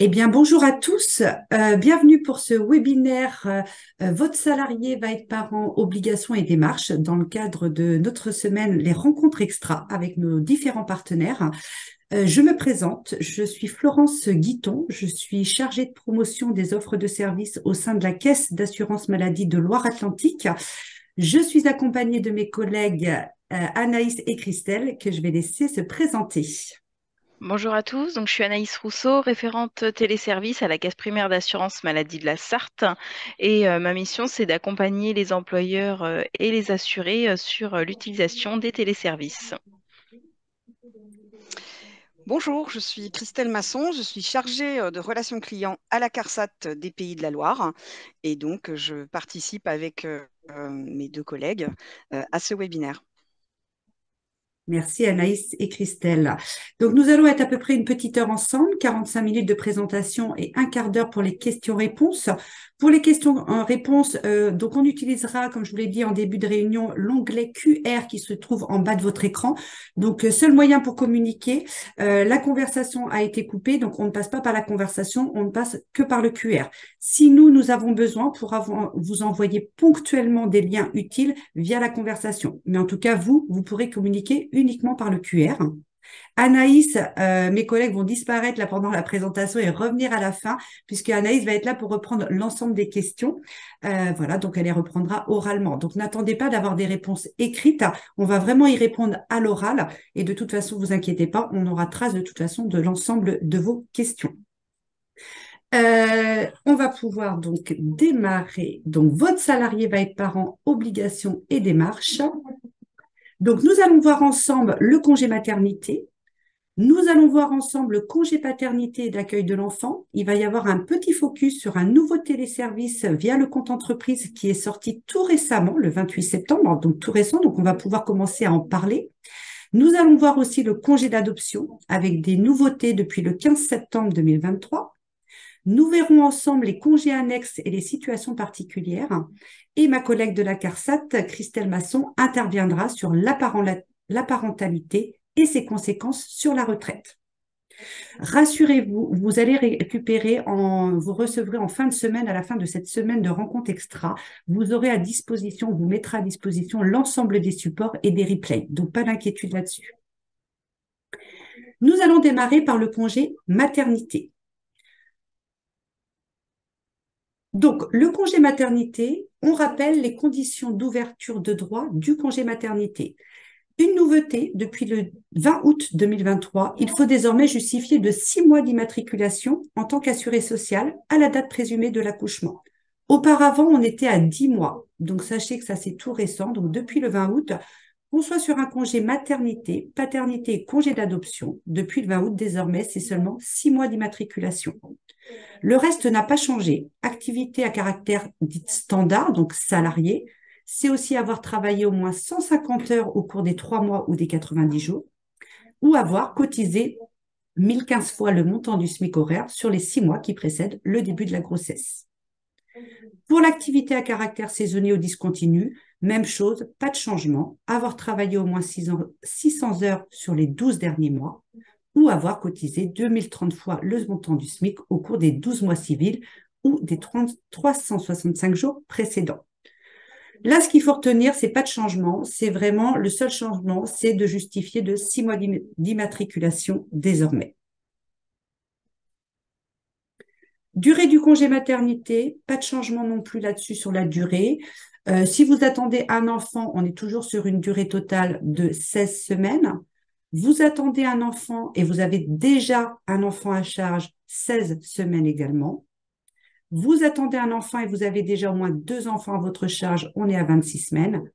Eh bien, bonjour à tous. Bienvenue pour ce webinaire. Votre salarié va être parent, obligations et démarches dans le cadre de notre semaine Les rencontres extra avec nos différents partenaires. Je me présente, je suis Florence Guiton, je suis chargée de promotion des offres de services au sein de la Caisse d'assurance maladie de Loire-Atlantique. Je suis accompagnée de mes collègues Anaïs et Christelle que je vais laisser se présenter. Bonjour à tous, donc je suis Anaïs Rousseau, référente téléservice à la Caisse primaire d'assurance maladie de la Sarthe et ma mission c'est d'accompagner les employeurs et les assurés sur l'utilisation des téléservices. Bonjour, je suis Christelle Masson, je suis chargée de relations clients à la CARSAT des Pays de la Loire et donc je participe avec mes deux collègues à ce webinaire. Merci Anaïs et Christelle. Donc nous allons être à peu près une petite heure ensemble, 45 minutes de présentation et un quart d'heure pour les questions-réponses. Pour les questions-réponses, donc on utilisera, comme je vous l'ai dit en début de réunion, l'onglet QR qui se trouve en bas de votre écran. Donc seul moyen pour communiquer, la conversation a été coupée, donc on ne passe pas par la conversation, on ne passe que par le QR. Si nous avons besoin pour vous envoyer ponctuellement des liens utiles via la conversation. Mais en tout cas, vous pourrez communiquer uniquement par le QR. Anaïs, mes collègues vont disparaître là pendant la présentation et revenir à la fin, puisque Anaïs va être là pour reprendre l'ensemble des questions. Voilà, donc elle les reprendra oralement. Donc n'attendez pas d'avoir des réponses écrites. On va vraiment y répondre à l'oral. Et de toute façon, vous inquiétez pas, on aura trace de toute façon de l'ensemble de vos questions. On va pouvoir donc démarrer. Donc, votre salarié va être parent, obligations et démarches. Donc, nous allons voir ensemble le congé maternité. Nous allons voir ensemble le congé paternité et d'accueil de l'enfant. Il va y avoir un petit focus sur un nouveau téléservice via le compte entreprise qui est sorti tout récemment, le 28 septembre, donc tout récent. Donc, on va pouvoir commencer à en parler. Nous allons voir aussi le congé d'adoption avec des nouveautés depuis le 15 septembre 2023. Nous verrons ensemble les congés annexes et les situations particulières. Et ma collègue de la CARSAT, Christelle Masson, interviendra sur la parentalité et ses conséquences sur la retraite. Rassurez-vous, vous allez vous recevrez en fin de semaine, à la fin de cette semaine de rencontre extra, vous aurez à disposition, on vous mettra à disposition l'ensemble des supports et des replays. Donc, pas d'inquiétude là-dessus. Nous allons démarrer par le congé maternité. Donc, le congé maternité, on rappelle les conditions d'ouverture de droit du congé maternité. Une nouveauté, depuis le 20 août 2023, il faut désormais justifier de 6 mois d'immatriculation en tant qu'assuré social à la date présumée de l'accouchement. Auparavant, on était à 10 mois. Donc, sachez que ça, c'est tout récent. Donc, depuis le 20 août, qu'on soit sur un congé maternité, paternité et congé d'adoption, depuis le 20 août, désormais, c'est seulement 6 mois d'immatriculation. Le reste n'a pas changé. Activité à caractère dite standard, donc salarié, c'est aussi avoir travaillé au moins 150 heures au cours des 3 mois ou des 90 jours, ou avoir cotisé 1015 fois le montant du SMIC horaire sur les 6 mois qui précèdent le début de la grossesse. Pour l'activité à caractère saisonnier ou discontinu, même chose, pas de changement, avoir travaillé au moins 600 heures sur les 12 derniers mois, ou avoir cotisé 2030 fois le montant du SMIC au cours des 12 mois civils ou des 365 jours précédents. Là, ce qu'il faut retenir, c'est pas de changement, c'est vraiment le seul changement, c'est de justifier de 6 mois d'immatriculation désormais. Durée du congé maternité, pas de changement non plus là-dessus sur la durée. Si vous attendez un enfant, on est toujours sur une durée totale de 16 semaines. Vous attendez un enfant et vous avez déjà un enfant à charge, 16 semaines également. Vous attendez un enfant et vous avez déjà au moins 2 enfants à votre charge, on est à 26 semaines.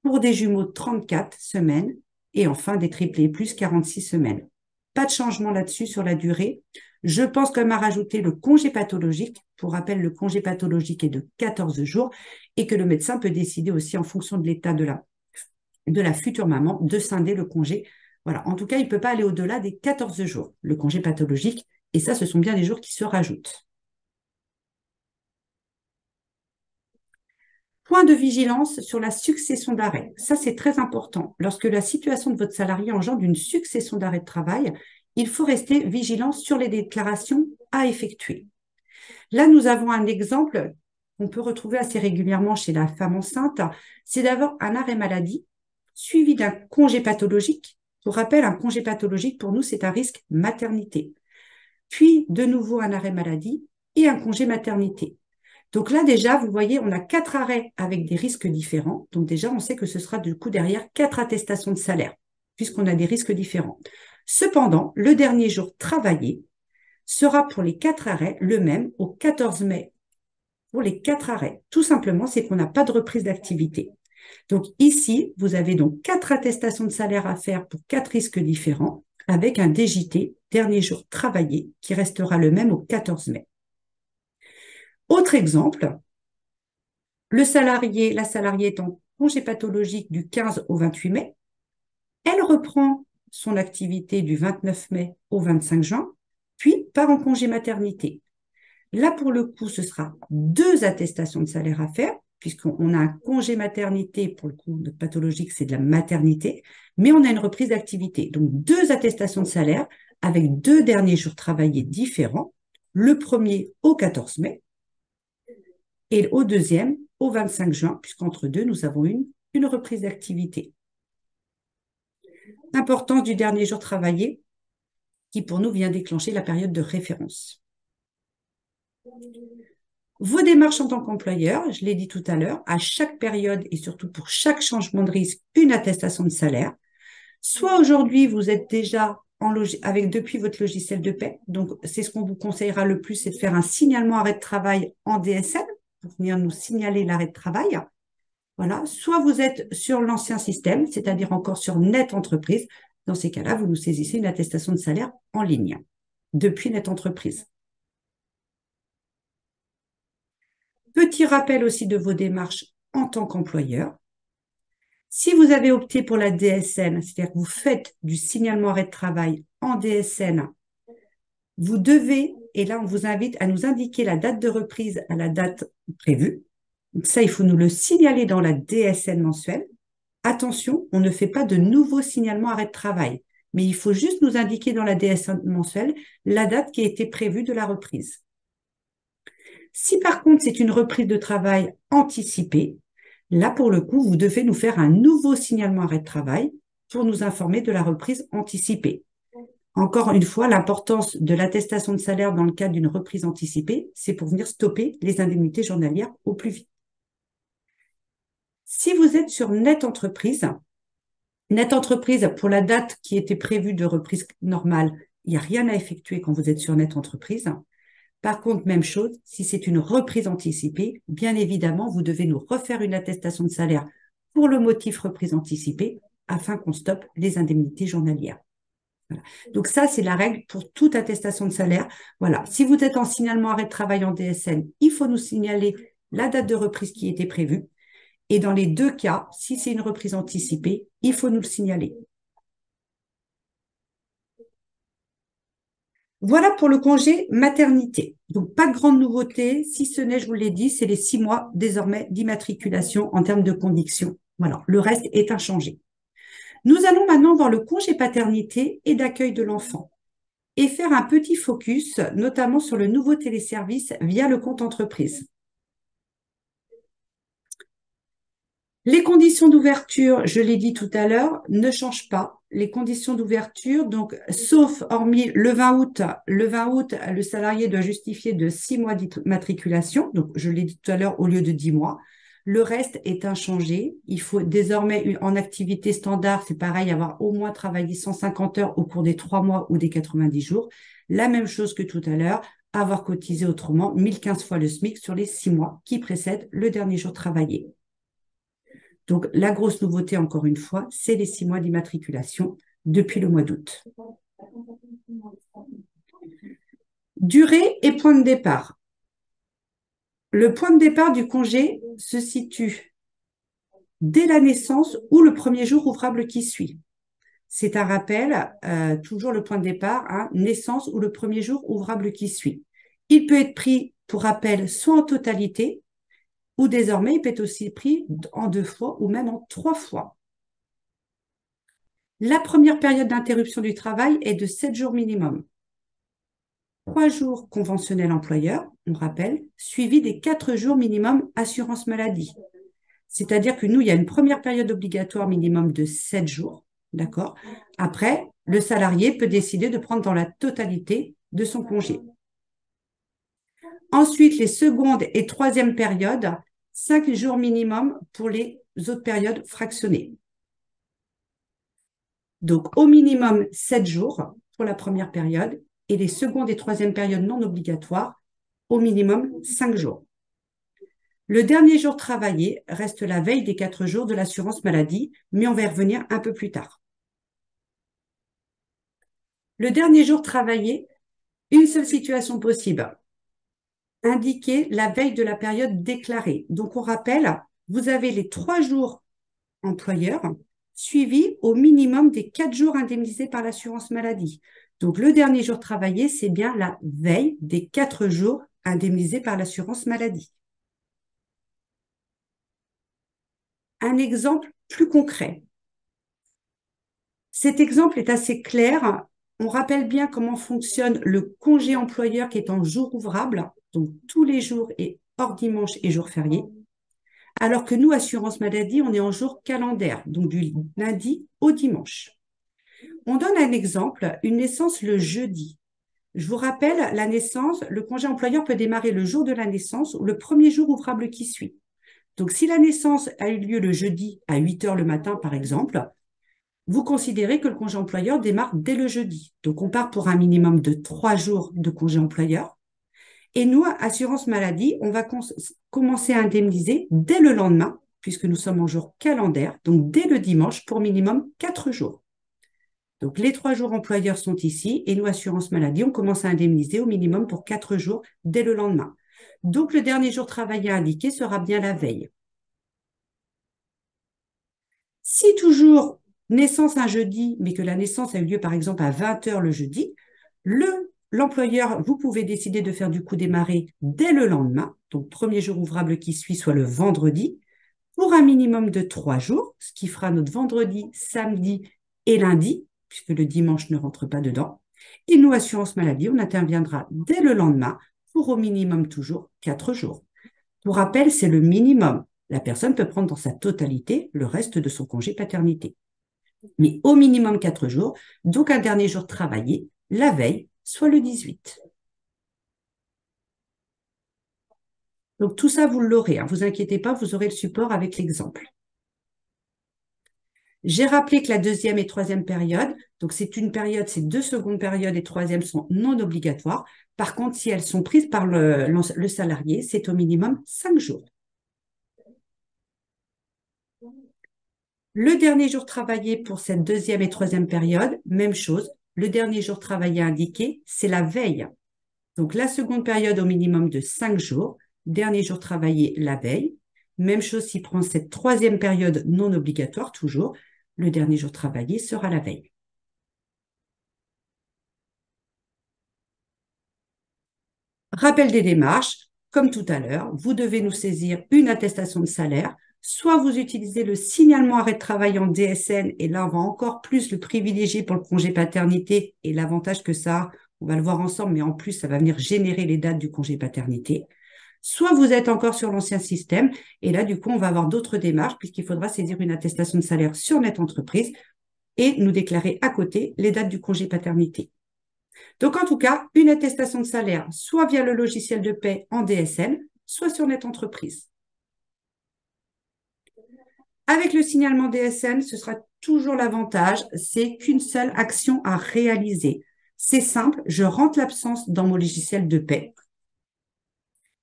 Pour des jumeaux, 34 semaines. Et enfin, des triplés, plus 46 semaines. Pas de changement là-dessus sur la durée. Je pense quand même à rajouter le congé pathologique. Pour rappel, le congé pathologique est de 14 jours et que le médecin peut décider aussi en fonction de l'état de la future maman de scinder le congé. Voilà. En tout cas, il ne peut pas aller au-delà des 14 jours, le congé pathologique. Et ça, ce sont bien des jours qui se rajoutent. Point de vigilance sur la succession d'arrêt. Ça, c'est très important. Lorsque la situation de votre salarié engendre une succession d'arrêt de travail, il faut rester vigilant sur les déclarations à effectuer. Là, nous avons un exemple qu'on peut retrouver assez régulièrement chez la femme enceinte, c'est d'avoir un arrêt maladie suivi d'un congé pathologique. Pour rappel, un congé pathologique, pour nous, c'est un risque maternité. Puis, de nouveau, un arrêt maladie et un congé maternité. Donc là, déjà, vous voyez, on a 4 arrêts avec des risques différents. Donc déjà, on sait que ce sera du coup derrière 4 attestations de salaire, puisqu'on a des risques différents. Cependant, le dernier jour travaillé sera pour les 4 arrêts le même au 14 mai pour les 4 arrêts. Tout simplement, c'est qu'on n'a pas de reprise d'activité. Donc ici, vous avez donc 4 attestations de salaire à faire pour 4 risques différents avec un DJT, dernier jour travaillé, qui restera le même au 14 mai. Autre exemple, la salariée est en congé pathologique du 15 au 28 mai. Elle reprend son activité du 29 mai au 25 juin, puis part en congé maternité. Là, pour le coup, ce sera 2 attestations de salaire à faire, puisqu'on a un congé maternité, pour le coup, notre pathologique, c'est de la maternité, mais on a une reprise d'activité. Donc, 2 attestations de salaire avec 2 derniers jours travaillés différents, le premier au 14 mai et au deuxième au 25 juin, puisqu'entre deux, nous avons une reprise d'activité. Importance du dernier jour travaillé, qui pour nous vient déclencher la période de référence. Vos démarches en tant qu'employeur, je l'ai dit tout à l'heure, à chaque période et surtout pour chaque changement de risque, une attestation de salaire. Soit aujourd'hui, vous êtes déjà depuis votre logiciel de paie, donc c'est ce qu'on vous conseillera le plus, c'est de faire un signalement arrêt de travail en DSN pour venir nous signaler l'arrêt de travail. Voilà. Soit vous êtes sur l'ancien système, c'est-à-dire encore sur Net Entreprise. Dans ces cas-là, vous nous saisissez une attestation de salaire en ligne depuis Net Entreprise. Petit rappel aussi de vos démarches en tant qu'employeur. Si vous avez opté pour la DSN, c'est-à-dire que vous faites du signalement arrêt de travail en DSN, vous devez, et là on vous invite à nous indiquer la date de reprise à la date prévue. Donc ça, il faut nous le signaler dans la DSN mensuelle. Attention, on ne fait pas de nouveau signalement arrêt de travail, mais il faut juste nous indiquer dans la DSN mensuelle la date qui a été prévue de la reprise. Si par contre c'est une reprise de travail anticipée, là pour le coup, vous devez nous faire un nouveau signalement arrêt de travail pour nous informer de la reprise anticipée. Encore une fois, l'importance de l'attestation de salaire dans le cadre d'une reprise anticipée, c'est pour venir stopper les indemnités journalières au plus vite. Si vous êtes sur Net Entreprise, pour la date qui était prévue de reprise normale, il n'y a rien à effectuer quand vous êtes sur Net Entreprise. Par contre, même chose, si c'est une reprise anticipée, bien évidemment, vous devez nous refaire une attestation de salaire pour le motif reprise anticipée afin qu'on stoppe les indemnités journalières. Voilà. Donc ça, c'est la règle pour toute attestation de salaire. Voilà. Si vous êtes en signalement arrêt de travail en DSN, il faut nous signaler la date de reprise qui était prévue. Et dans les 2 cas, si c'est une reprise anticipée, il faut nous le signaler. Voilà pour le congé maternité. Donc, pas de grande nouveauté, si ce n'est, je vous l'ai dit, c'est les 6 mois désormais d'immatriculation en termes de conditions. Voilà, le reste est inchangé. Nous allons maintenant voir le congé paternité et d'accueil de l'enfant et faire un petit focus, notamment sur le nouveau téléservice via le compte entreprise. Les conditions d'ouverture, je l'ai dit tout à l'heure, ne changent pas. Les conditions d'ouverture, donc, sauf hormis le 20 août, le salarié doit justifier de 6 mois d'immatriculation. Donc, je l'ai dit tout à l'heure, au lieu de 10 mois. Le reste est inchangé. Il faut désormais, en activité standard, c'est pareil, avoir au moins travaillé 150 heures au cours des 3 mois ou des 90 jours. La même chose que tout à l'heure, avoir cotisé autrement 1015 fois le SMIC sur les 6 mois qui précèdent le dernier jour travaillé. Donc, la grosse nouveauté, encore une fois, c'est les 6 mois d'immatriculation depuis le mois d'août. Durée et point de départ. Le point de départ du congé se situe dès la naissance ou le premier jour ouvrable qui suit. C'est un rappel, toujours le point de départ, hein, naissance ou le premier jour ouvrable qui suit. Il peut être pris, pour rappel, soit en totalité, ou désormais, il peut être aussi pris en 2 fois ou même en 3 fois. La première période d'interruption du travail est de 7 jours minimum. 3 jours conventionnels employeur, on rappelle, suivi des 4 jours minimum assurance maladie. C'est-à-dire que nous, il y a une première période obligatoire minimum de 7 jours, d'accord? Après, le salarié peut décider de prendre dans la totalité de son congé. Ensuite, les secondes et troisième périodes, 5 jours minimum pour les autres périodes fractionnées. Donc, au minimum 7 jours pour la première période et les secondes et troisième périodes non obligatoires, au minimum 5 jours. Le dernier jour travaillé reste la veille des 4 jours de l'assurance maladie, mais on va y revenir un peu plus tard. Le dernier jour travaillé, une seule situation possible. Indiquer la veille de la période déclarée. Donc, on rappelle, vous avez les 3 jours employeurs suivis au minimum des 4 jours indemnisés par l'assurance maladie. Donc, le dernier jour travaillé, c'est bien la veille des 4 jours indemnisés par l'assurance maladie. Un exemple plus concret. Cet exemple est assez clair. On rappelle bien comment fonctionne le congé employeur qui est en jour ouvrable, donc tous les jours et hors dimanche et jours fériés. Alors que nous, assurance maladie, on est en jour calendaire, donc du lundi au dimanche. On donne un exemple, une naissance le jeudi. Je vous rappelle, la naissance, le congé employeur peut démarrer le jour de la naissance ou le premier jour ouvrable qui suit. Donc, si la naissance a eu lieu le jeudi à 8 heures le matin, par exemple, vous considérez que le congé employeur démarre dès le jeudi. Donc, on part pour un minimum de 3 jours de congé employeur. Et nous, assurance maladie, on va commencer à indemniser dès le lendemain, puisque nous sommes en jour calendaire, donc dès le dimanche pour minimum 4 jours. Donc, les 3 jours employeurs sont ici et nous, assurance maladie, on commence à indemniser au minimum pour 4 jours dès le lendemain. Donc, le dernier jour travaillé indiqué sera bien la veille. Si toujours naissance un jeudi, mais que la naissance a eu lieu par exemple à 20 heures le jeudi, l'employeur, vous pouvez décider de faire du coup démarrer dès le lendemain, donc premier jour ouvrable qui suit, soit le vendredi, pour un minimum de 3 jours, ce qui fera notre vendredi, samedi et lundi, puisque le dimanche ne rentre pas dedans. Et nous, assurance maladie, on interviendra dès le lendemain pour au minimum toujours 4 jours. Pour rappel, c'est le minimum. La personne peut prendre dans sa totalité le reste de son congé paternité. Mais au minimum 4 jours, donc un dernier jour travaillé, la veille, soit le 18. Donc tout ça, vous l'aurez. Vous inquiétez pas, vous aurez le support avec l'exemple. J'ai rappelé que la deuxième et troisième période, donc c'est une période, ces 2 secondes périodes et troisième sont non obligatoires. Par contre, si elles sont prises par le salarié, c'est au minimum 5 jours. Le dernier jour travaillé pour cette deuxième et troisième période, même chose. Le dernier jour travaillé indiqué, c'est la veille. Donc, la seconde période au minimum de 5 jours. Dernier jour travaillé la veille. Même chose s'il prend cette troisième période non obligatoire, toujours. Le dernier jour travaillé sera la veille. Rappel des démarches. Comme tout à l'heure, vous devez nous saisir une attestation de salaire. Soit vous utilisez le signalement arrêt de travail en DSN, et là, on va encore plus le privilégier pour le congé paternité, et l'avantage que ça a, on va le voir ensemble, mais en plus, ça va venir générer les dates du congé paternité. Soit vous êtes encore sur l'ancien système, et là, du coup, on va avoir d'autres démarches, puisqu'il faudra saisir une attestation de salaire sur notre entreprise et nous déclarer à côté les dates du congé paternité. Donc, en tout cas, une attestation de salaire, soit via le logiciel de paie en DSN, soit sur notre entreprise. Avec le signalement DSN, ce sera toujours l'avantage, c'est qu'une seule action à réaliser. C'est simple, je rentre l'absence dans mon logiciel de paie.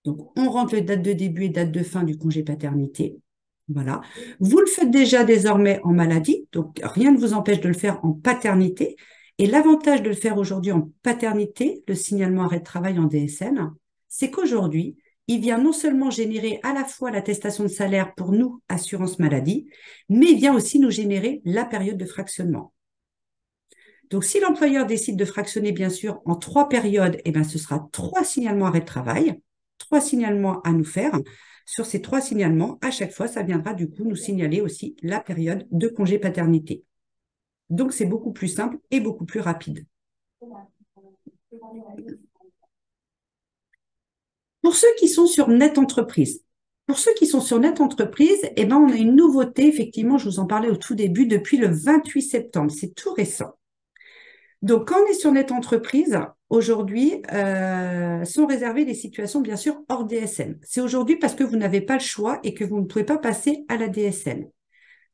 Donc, on rentre les dates de début et date de fin du congé paternité. Voilà. Vous le faites déjà désormais en maladie, donc rien ne vous empêche de le faire en paternité. Et l'avantage de le faire aujourd'hui en paternité, le signalement arrêt de travail en DSN, c'est qu'aujourd'hui, il vient non seulement générer à la fois l'attestation de salaire pour nous, assurance maladie, mais il vient aussi nous générer la période de fractionnement. Donc, si l'employeur décide de fractionner, bien sûr, en 3 périodes, eh bien, ce sera 3 signalements arrêt de travail, 3 signalements à nous faire. Sur ces 3 signalements, à chaque fois, ça viendra du coup nous signaler aussi la période de congé paternité. Donc, c'est beaucoup plus simple et beaucoup plus rapide. Pour ceux qui sont sur Net Entreprise, on a une nouveauté, effectivement, je vous en parlais au tout début, depuis le 28 septembre, c'est tout récent. Donc, quand on est sur Net Entreprise, aujourd'hui, sont réservées des situations, bien sûr, hors DSN. C'est aujourd'hui parce que vous n'avez pas le choix et que vous ne pouvez pas passer à la DSN.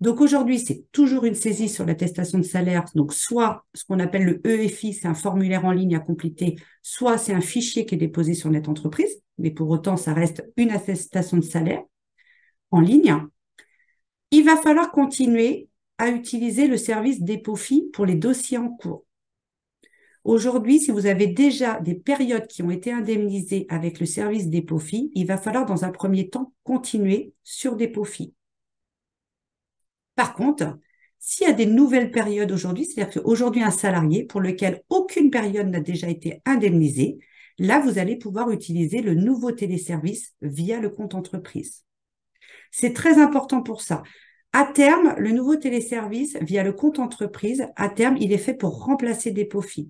Donc, aujourd'hui, c'est toujours une saisie sur l'attestation de salaire. Donc, soit ce qu'on appelle le EFI, c'est un formulaire en ligne à compléter, soit c'est un fichier qui est déposé sur Net Entreprise, mais pour autant, ça reste une attestation de salaire en ligne. Il va falloir continuer à utiliser le service dépôt-FI pour les dossiers en cours. Aujourd'hui, si vous avez déjà des périodes qui ont été indemnisées avec le service dépôt-FI, il va falloir dans un premier temps continuer sur dépôt-FI. Par contre, s'il y a des nouvelles périodes aujourd'hui, c'est-à-dire qu'aujourd'hui un salarié pour lequel aucune période n'a déjà été indemnisée, là, vous allez pouvoir utiliser le nouveau téléservice via le compte entreprise. C'est très important pour ça. À terme, le nouveau téléservice via le compte entreprise, à terme, il est fait pour remplacer dépôt-FI.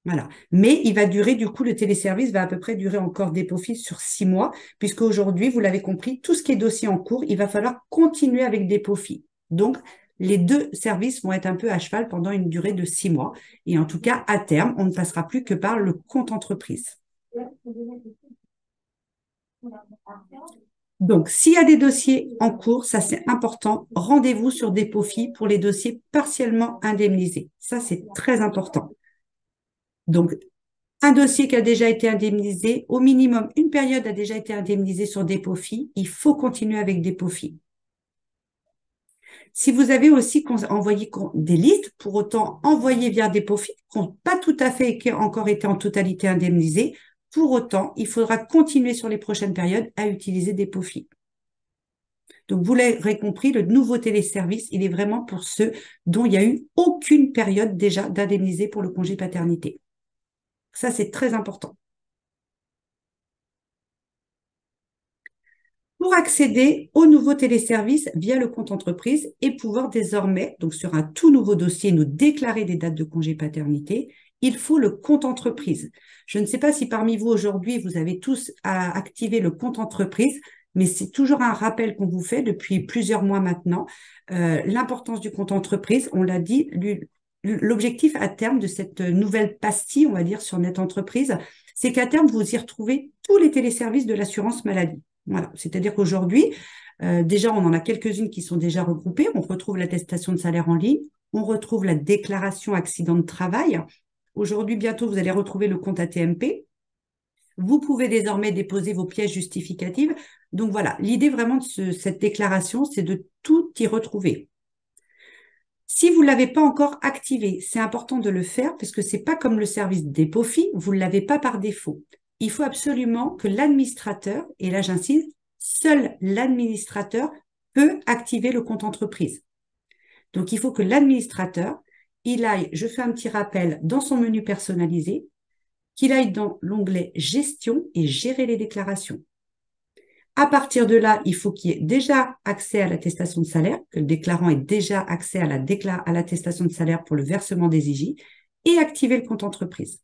Voilà. Mais il va durer, du coup, le téléservice va à peu près durer encore dépôt-FI sur 6 mois, puisque aujourd'hui, vous l'avez compris, tout ce qui est dossier en cours, il va falloir continuer avec dépôt-FI. Donc, les deux services vont être un peu à cheval pendant une durée de 6 mois. Et en tout cas, à terme, on ne passera plus que par le compte entreprise. Donc, s'il y a des dossiers en cours, ça c'est important, rendez-vous sur dépôt-FI pour les dossiers partiellement indemnisés. Ça, c'est très important. Donc, un dossier qui a déjà été indemnisé, au minimum, une période a déjà été indemnisée sur dépôt-FI, il faut continuer avec dépôt-FI. Si vous avez aussi envoyé des listes, pour autant envoyées via dépôt-FI, qui n'ont pas tout à fait encore été en totalité indemnisées, pour autant, il faudra continuer sur les prochaines périodes à utiliser dépôt-FI. Donc, vous l'aurez compris, le nouveau téléservice, il est vraiment pour ceux dont il n'y a eu aucune période déjà d'indemnisée pour le congé paternité. Ça, c'est très important. Pour accéder au nouveau téléservice via le compte entreprise et pouvoir désormais, donc sur un tout nouveau dossier, nous déclarer des dates de congé paternité, il faut le compte entreprise. Je ne sais pas si parmi vous aujourd'hui, vous avez tous activé le compte entreprise, mais c'est toujours un rappel qu'on vous fait depuis plusieurs mois maintenant. L'importance du compte entreprise, on l'a dit, l'objectif à terme de cette nouvelle pastille, on va dire, sur Net Entreprise, c'est qu'à terme, vous y retrouvez tous les téléservices de l'assurance maladie. Voilà, c'est-à-dire qu'aujourd'hui, déjà, on en a quelques-unes qui sont déjà regroupées. On retrouve l'attestation de salaire en ligne, on retrouve la déclaration accident de travail. Aujourd'hui, bientôt, vous allez retrouver le compte AT-MP. Vous pouvez désormais déposer vos pièces justificatives. Donc voilà, l'idée vraiment de cette déclaration, c'est de tout y retrouver. Si vous ne l'avez pas encore activé, c'est important de le faire parce que ce n'est pas comme le service dépôt-FI, vous ne l'avez pas par défaut. Il faut absolument que l'administrateur, et là j'insiste, seul l'administrateur peut activer le compte entreprise. Donc il faut que l'administrateur, il aille, je fais un petit rappel, dans son menu personnalisé, qu'il aille dans l'onglet Gestion et gérer les déclarations. À partir de là, il faut qu'il y ait déjà accès à l'attestation de salaire, que le déclarant ait déjà accès à l'attestation de salaire pour le versement des IJ et activer le compte entreprise.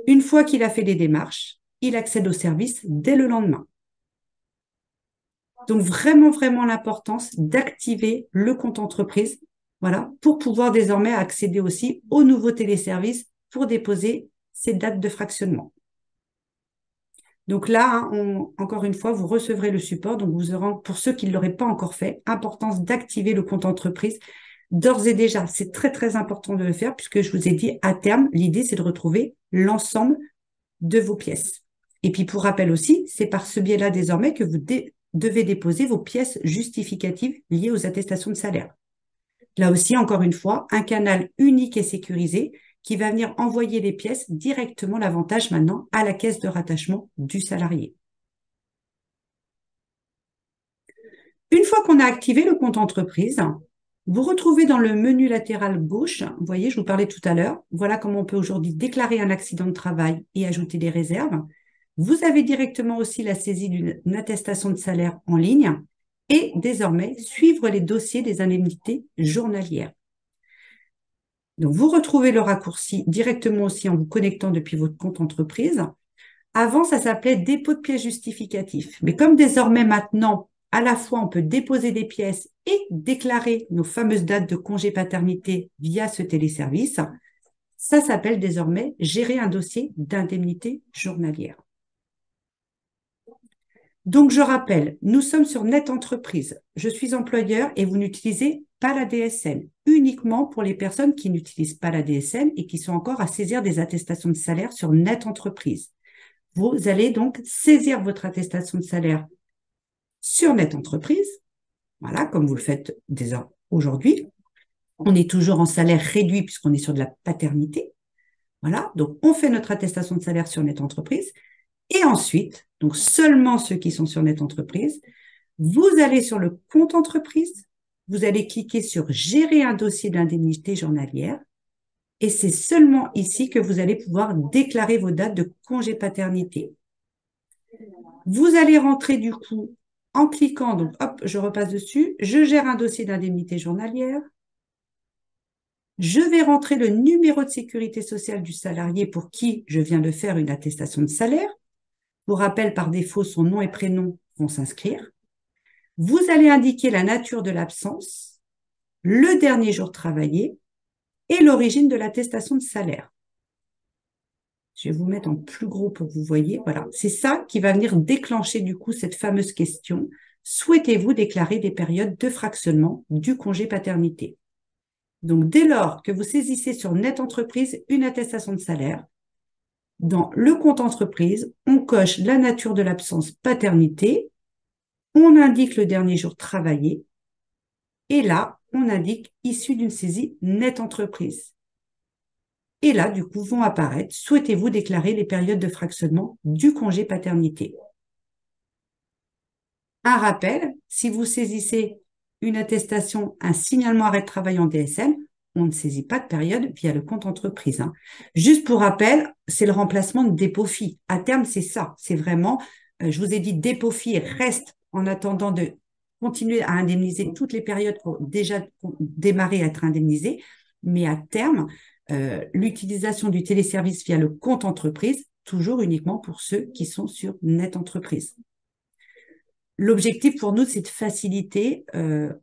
Une fois qu'il a fait des démarches, il accède au service dès le lendemain. Donc vraiment, vraiment l'importance d'activer le compte entreprise, voilà, pour pouvoir désormais accéder aussi au nouveau téléservice pour déposer ses dates de fractionnement. Donc là, encore une fois, vous recevrez le support. Donc vous aurez, pour ceux qui ne l'auraient pas encore fait, importance d'activer le compte entreprise. D'ores et déjà, c'est très, très important de le faire puisque je vous ai dit, à terme, l'idée, c'est de retrouver l'ensemble de vos pièces. Et puis, pour rappel aussi, c'est par ce biais-là désormais que vous devez déposer vos pièces justificatives liées aux attestations de salaire. Là aussi, encore une fois, un canal unique et sécurisé qui va venir envoyer les pièces directement, l'avantage maintenant, à la caisse de rattachement du salarié. Une fois qu'on a activé le compte entreprise, vous retrouvez dans le menu latéral gauche, vous voyez, je vous parlais tout à l'heure, voilà comment on peut aujourd'hui déclarer un accident de travail et ajouter des réserves. Vous avez directement aussi la saisie d'une attestation de salaire en ligne et désormais suivre les dossiers des indemnités journalières. Donc, vous retrouvez le raccourci directement aussi en vous connectant depuis votre compte entreprise. Avant, ça s'appelait dépôt de pièces justificatifs. Mais comme désormais maintenant, à la fois, on peut déposer des pièces et déclarer nos fameuses dates de congé paternité via ce téléservice, ça s'appelle désormais gérer un dossier d'indemnité journalière. Donc, je rappelle, nous sommes sur Net Entreprise. Je suis employeur et vous n'utilisez pas la DSN, uniquement pour les personnes qui n'utilisent pas la DSN et qui sont encore à saisir des attestations de salaire sur Net Entreprise. Vous allez donc saisir votre attestation de salaire sur Net Entreprise, voilà, comme vous le faites déjà aujourd'hui. On est toujours en salaire réduit puisqu'on est sur de la paternité. Voilà, donc on fait notre attestation de salaire sur Net Entreprise. Et ensuite, donc seulement ceux qui sont sur Net Entreprise, vous allez sur le compte entreprise, vous allez cliquer sur gérer un dossier d'indemnité journalière et c'est seulement ici que vous allez pouvoir déclarer vos dates de congé paternité. Vous allez rentrer du coup en cliquant, donc hop, je repasse dessus, je gère un dossier d'indemnité journalière. Je vais rentrer le numéro de sécurité sociale du salarié pour qui je viens de faire une attestation de salaire. Pour rappel, par défaut, son nom et prénom vont s'inscrire. Vous allez indiquer la nature de l'absence, le dernier jour travaillé et l'origine de l'attestation de salaire. Je vais vous mettre en plus gros pour que vous voyez. Voilà, c'est ça qui va venir déclencher du coup cette fameuse question. Souhaitez-vous déclarer des périodes de fractionnement du congé paternité? Donc, dès lors que vous saisissez sur Net Entreprise une attestation de salaire, dans le compte entreprise, on coche la nature de l'absence paternité, on indique le dernier jour travaillé, et là, on indique issu d'une saisie Net Entreprise. Et là, du coup, vont apparaître, souhaitez-vous déclarer les périodes de fractionnement du congé paternité? Un rappel, si vous saisissez une attestation, un signalement arrêt de travail en DSN, on ne saisit pas de période via le compte entreprise. Juste pour rappel, c'est le remplacement de dépôt-FI. À terme, c'est ça. C'est vraiment, je vous ai dit, dépôt-FI reste en attendant de continuer à indemniser toutes les périodes pour déjà démarrer à être indemnisées. Mais à terme, l'utilisation du téléservice via le compte entreprise, toujours uniquement pour ceux qui sont sur Net Entreprise. L'objectif pour nous, c'est de faciliter.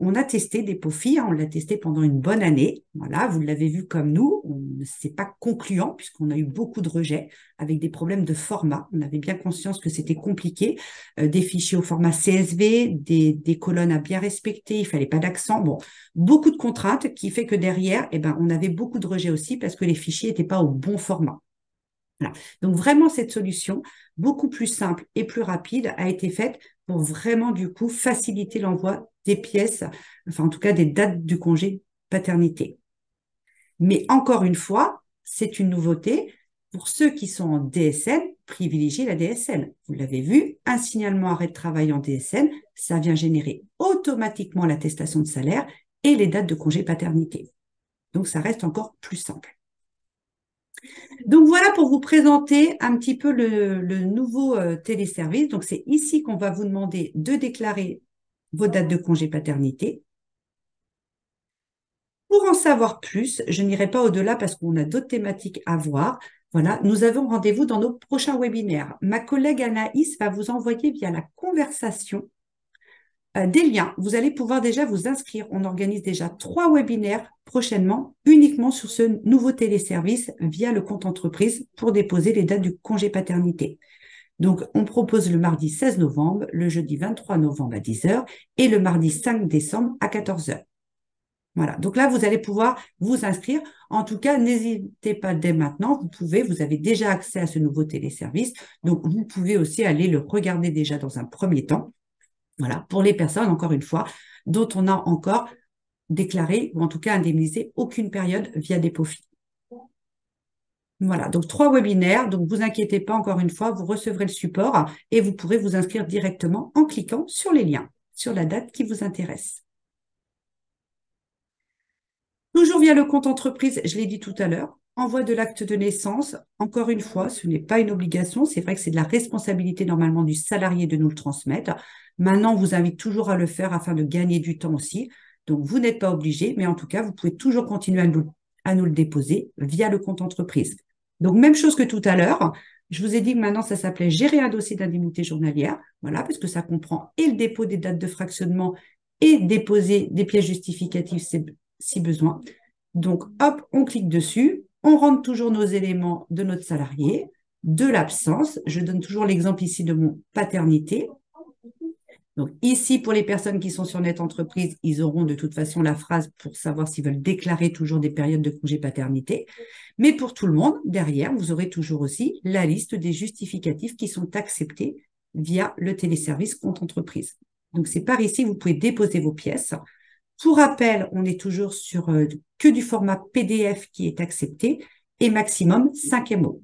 On a testé des POFI, on l'a testé pendant une bonne année. Voilà, vous l'avez vu comme nous. Ce n'est pas concluant puisqu'on a eu beaucoup de rejets avec des problèmes de format. On avait bien conscience que c'était compliqué. Des fichiers au format CSV, des colonnes à bien respecter, il fallait pas d'accent. Bon, beaucoup de contraintes qui fait que derrière, eh ben, on avait beaucoup de rejets aussi parce que les fichiers n'étaient pas au bon format. Voilà. Donc vraiment, cette solution, beaucoup plus simple et plus rapide, a été faite pour vraiment, du coup, faciliter l'envoi des pièces, enfin en tout cas des dates du congé paternité. Mais encore une fois, c'est une nouveauté. Pour ceux qui sont en DSN, privilégiez la DSN. Vous l'avez vu, un signalement arrêt de travail en DSN, ça vient générer automatiquement l'attestation de salaire et les dates de congé paternité. Donc, ça reste encore plus simple. Donc voilà pour vous présenter un petit peu le nouveau téléservice. Donc c'est ici qu'on va vous demander de déclarer vos dates de congé paternité. Pour en savoir plus, je n'irai pas au-delà parce qu'on a d'autres thématiques à voir. Voilà, nous avons rendez-vous dans nos prochains webinaires. Ma collègue Anaïs va vous envoyer via la conversation des liens. Vous allez pouvoir déjà vous inscrire. On organise déjà 3 webinaires prochainement uniquement sur ce nouveau téléservice via le compte entreprise pour déposer les dates du congé paternité. Donc, on propose le mardi 16 novembre, le jeudi 23 novembre à 10 h et le mardi 5 décembre à 14 h. Voilà. Donc là, vous allez pouvoir vous inscrire. En tout cas, n'hésitez pas dès maintenant. Vous avez déjà accès à ce nouveau téléservice. Donc, vous pouvez aussi aller le regarder déjà dans un premier temps. Voilà, pour les personnes, encore une fois, dont on n'a encore déclaré, ou en tout cas indemnisé, aucune période via des POFI. Voilà, donc 3 webinaires, donc vous inquiétez pas, encore une fois, vous recevrez le support et vous pourrez vous inscrire directement en cliquant sur les liens, sur la date qui vous intéresse. Toujours via le compte entreprise, je l'ai dit tout à l'heure, envoi de l'acte de naissance, encore une fois, ce n'est pas une obligation, c'est vrai que c'est de la responsabilité normalement du salarié de nous le transmettre. Maintenant, on vous invite toujours à le faire afin de gagner du temps aussi. Donc, vous n'êtes pas obligé, mais en tout cas, vous pouvez toujours continuer à nous le déposer via le compte entreprise. Donc, même chose que tout à l'heure, je vous ai dit que maintenant, ça s'appelait gérer un dossier d'indemnité journalière, voilà, parce que ça comprend et le dépôt des dates de fractionnement et déposer des pièces justificatives si besoin. Donc, hop, on clique dessus, on rentre toujours nos éléments de notre salarié, de l'absence. Je donne toujours l'exemple ici de mon paternité. Donc, ici, pour les personnes qui sont sur Net Entreprise, ils auront de toute façon la phrase pour savoir s'ils veulent déclarer toujours des périodes de congé paternité. Mais pour tout le monde, derrière, vous aurez toujours aussi la liste des justificatifs qui sont acceptés via le téléservice compte entreprise. Donc, c'est par ici, vous pouvez déposer vos pièces. Pour rappel, on est toujours sur que du format PDF qui est accepté et maximum 5 MO.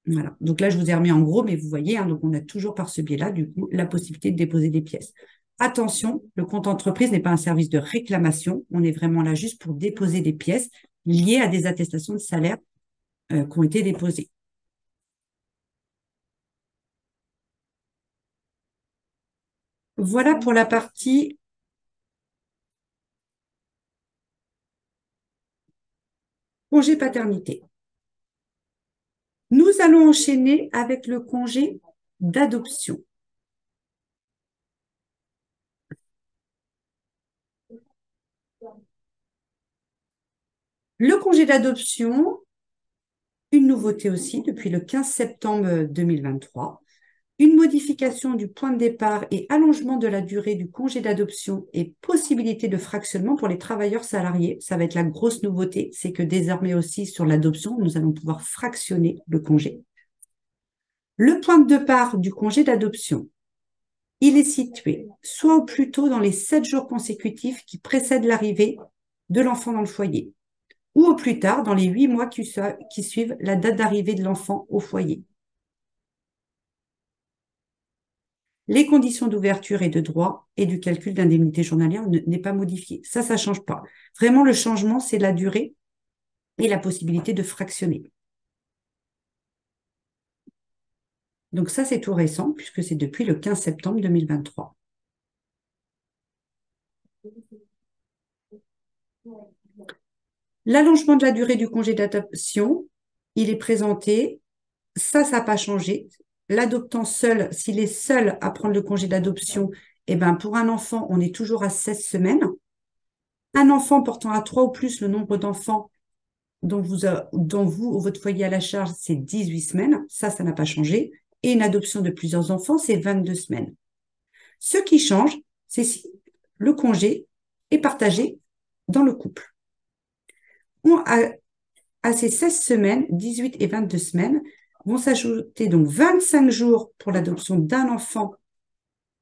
Voilà. Donc là, je vous ai remis en gros, mais vous voyez, hein, donc on a toujours par ce biais-là, du coup, la possibilité de déposer des pièces. Attention, le compte entreprise n'est pas un service de réclamation. On est vraiment là juste pour déposer des pièces liées à des attestations de salaire qui ont été déposées. Voilà pour la partie congé paternité. Nous allons enchaîner avec le congé d'adoption. Le congé d'adoption, une nouveauté aussi depuis le 15 septembre 2023, une modification du point de départ et allongement de la durée du congé d'adoption et possibilité de fractionnement pour les travailleurs salariés. Ça va être la grosse nouveauté, c'est que désormais aussi sur l'adoption, nous allons pouvoir fractionner le congé. Le point de départ du congé d'adoption, il est situé soit au plus tôt dans les 7 jours consécutifs qui précèdent l'arrivée de l'enfant dans le foyer, ou au plus tard dans les 8 mois qui suivent la date d'arrivée de l'enfant au foyer. Les conditions d'ouverture et de droit et du calcul d'indemnité journalière n'est pas modifié. Ça ne change pas. Vraiment, le changement, c'est la durée et la possibilité de fractionner. Donc ça, c'est tout récent, puisque c'est depuis le 15 septembre 2023. L'allongement de la durée du congé d'adoption, il est présenté. Ça n'a pas changé. L'adoptant seul, s'il est seul à prendre le congé d'adoption, eh ben, pour un enfant, on est toujours à 16 semaines. Un enfant portant à 3 ou plus le nombre d'enfants dont vous ou votre foyer à la charge, c'est 18 semaines. Ça n'a pas changé. Et une adoption de plusieurs enfants, c'est 22 semaines. Ce qui change, c'est si le congé est partagé dans le couple. À ces 16 semaines, 18 et 22 semaines, vont s'ajouter donc 25 jours pour l'adoption d'un enfant,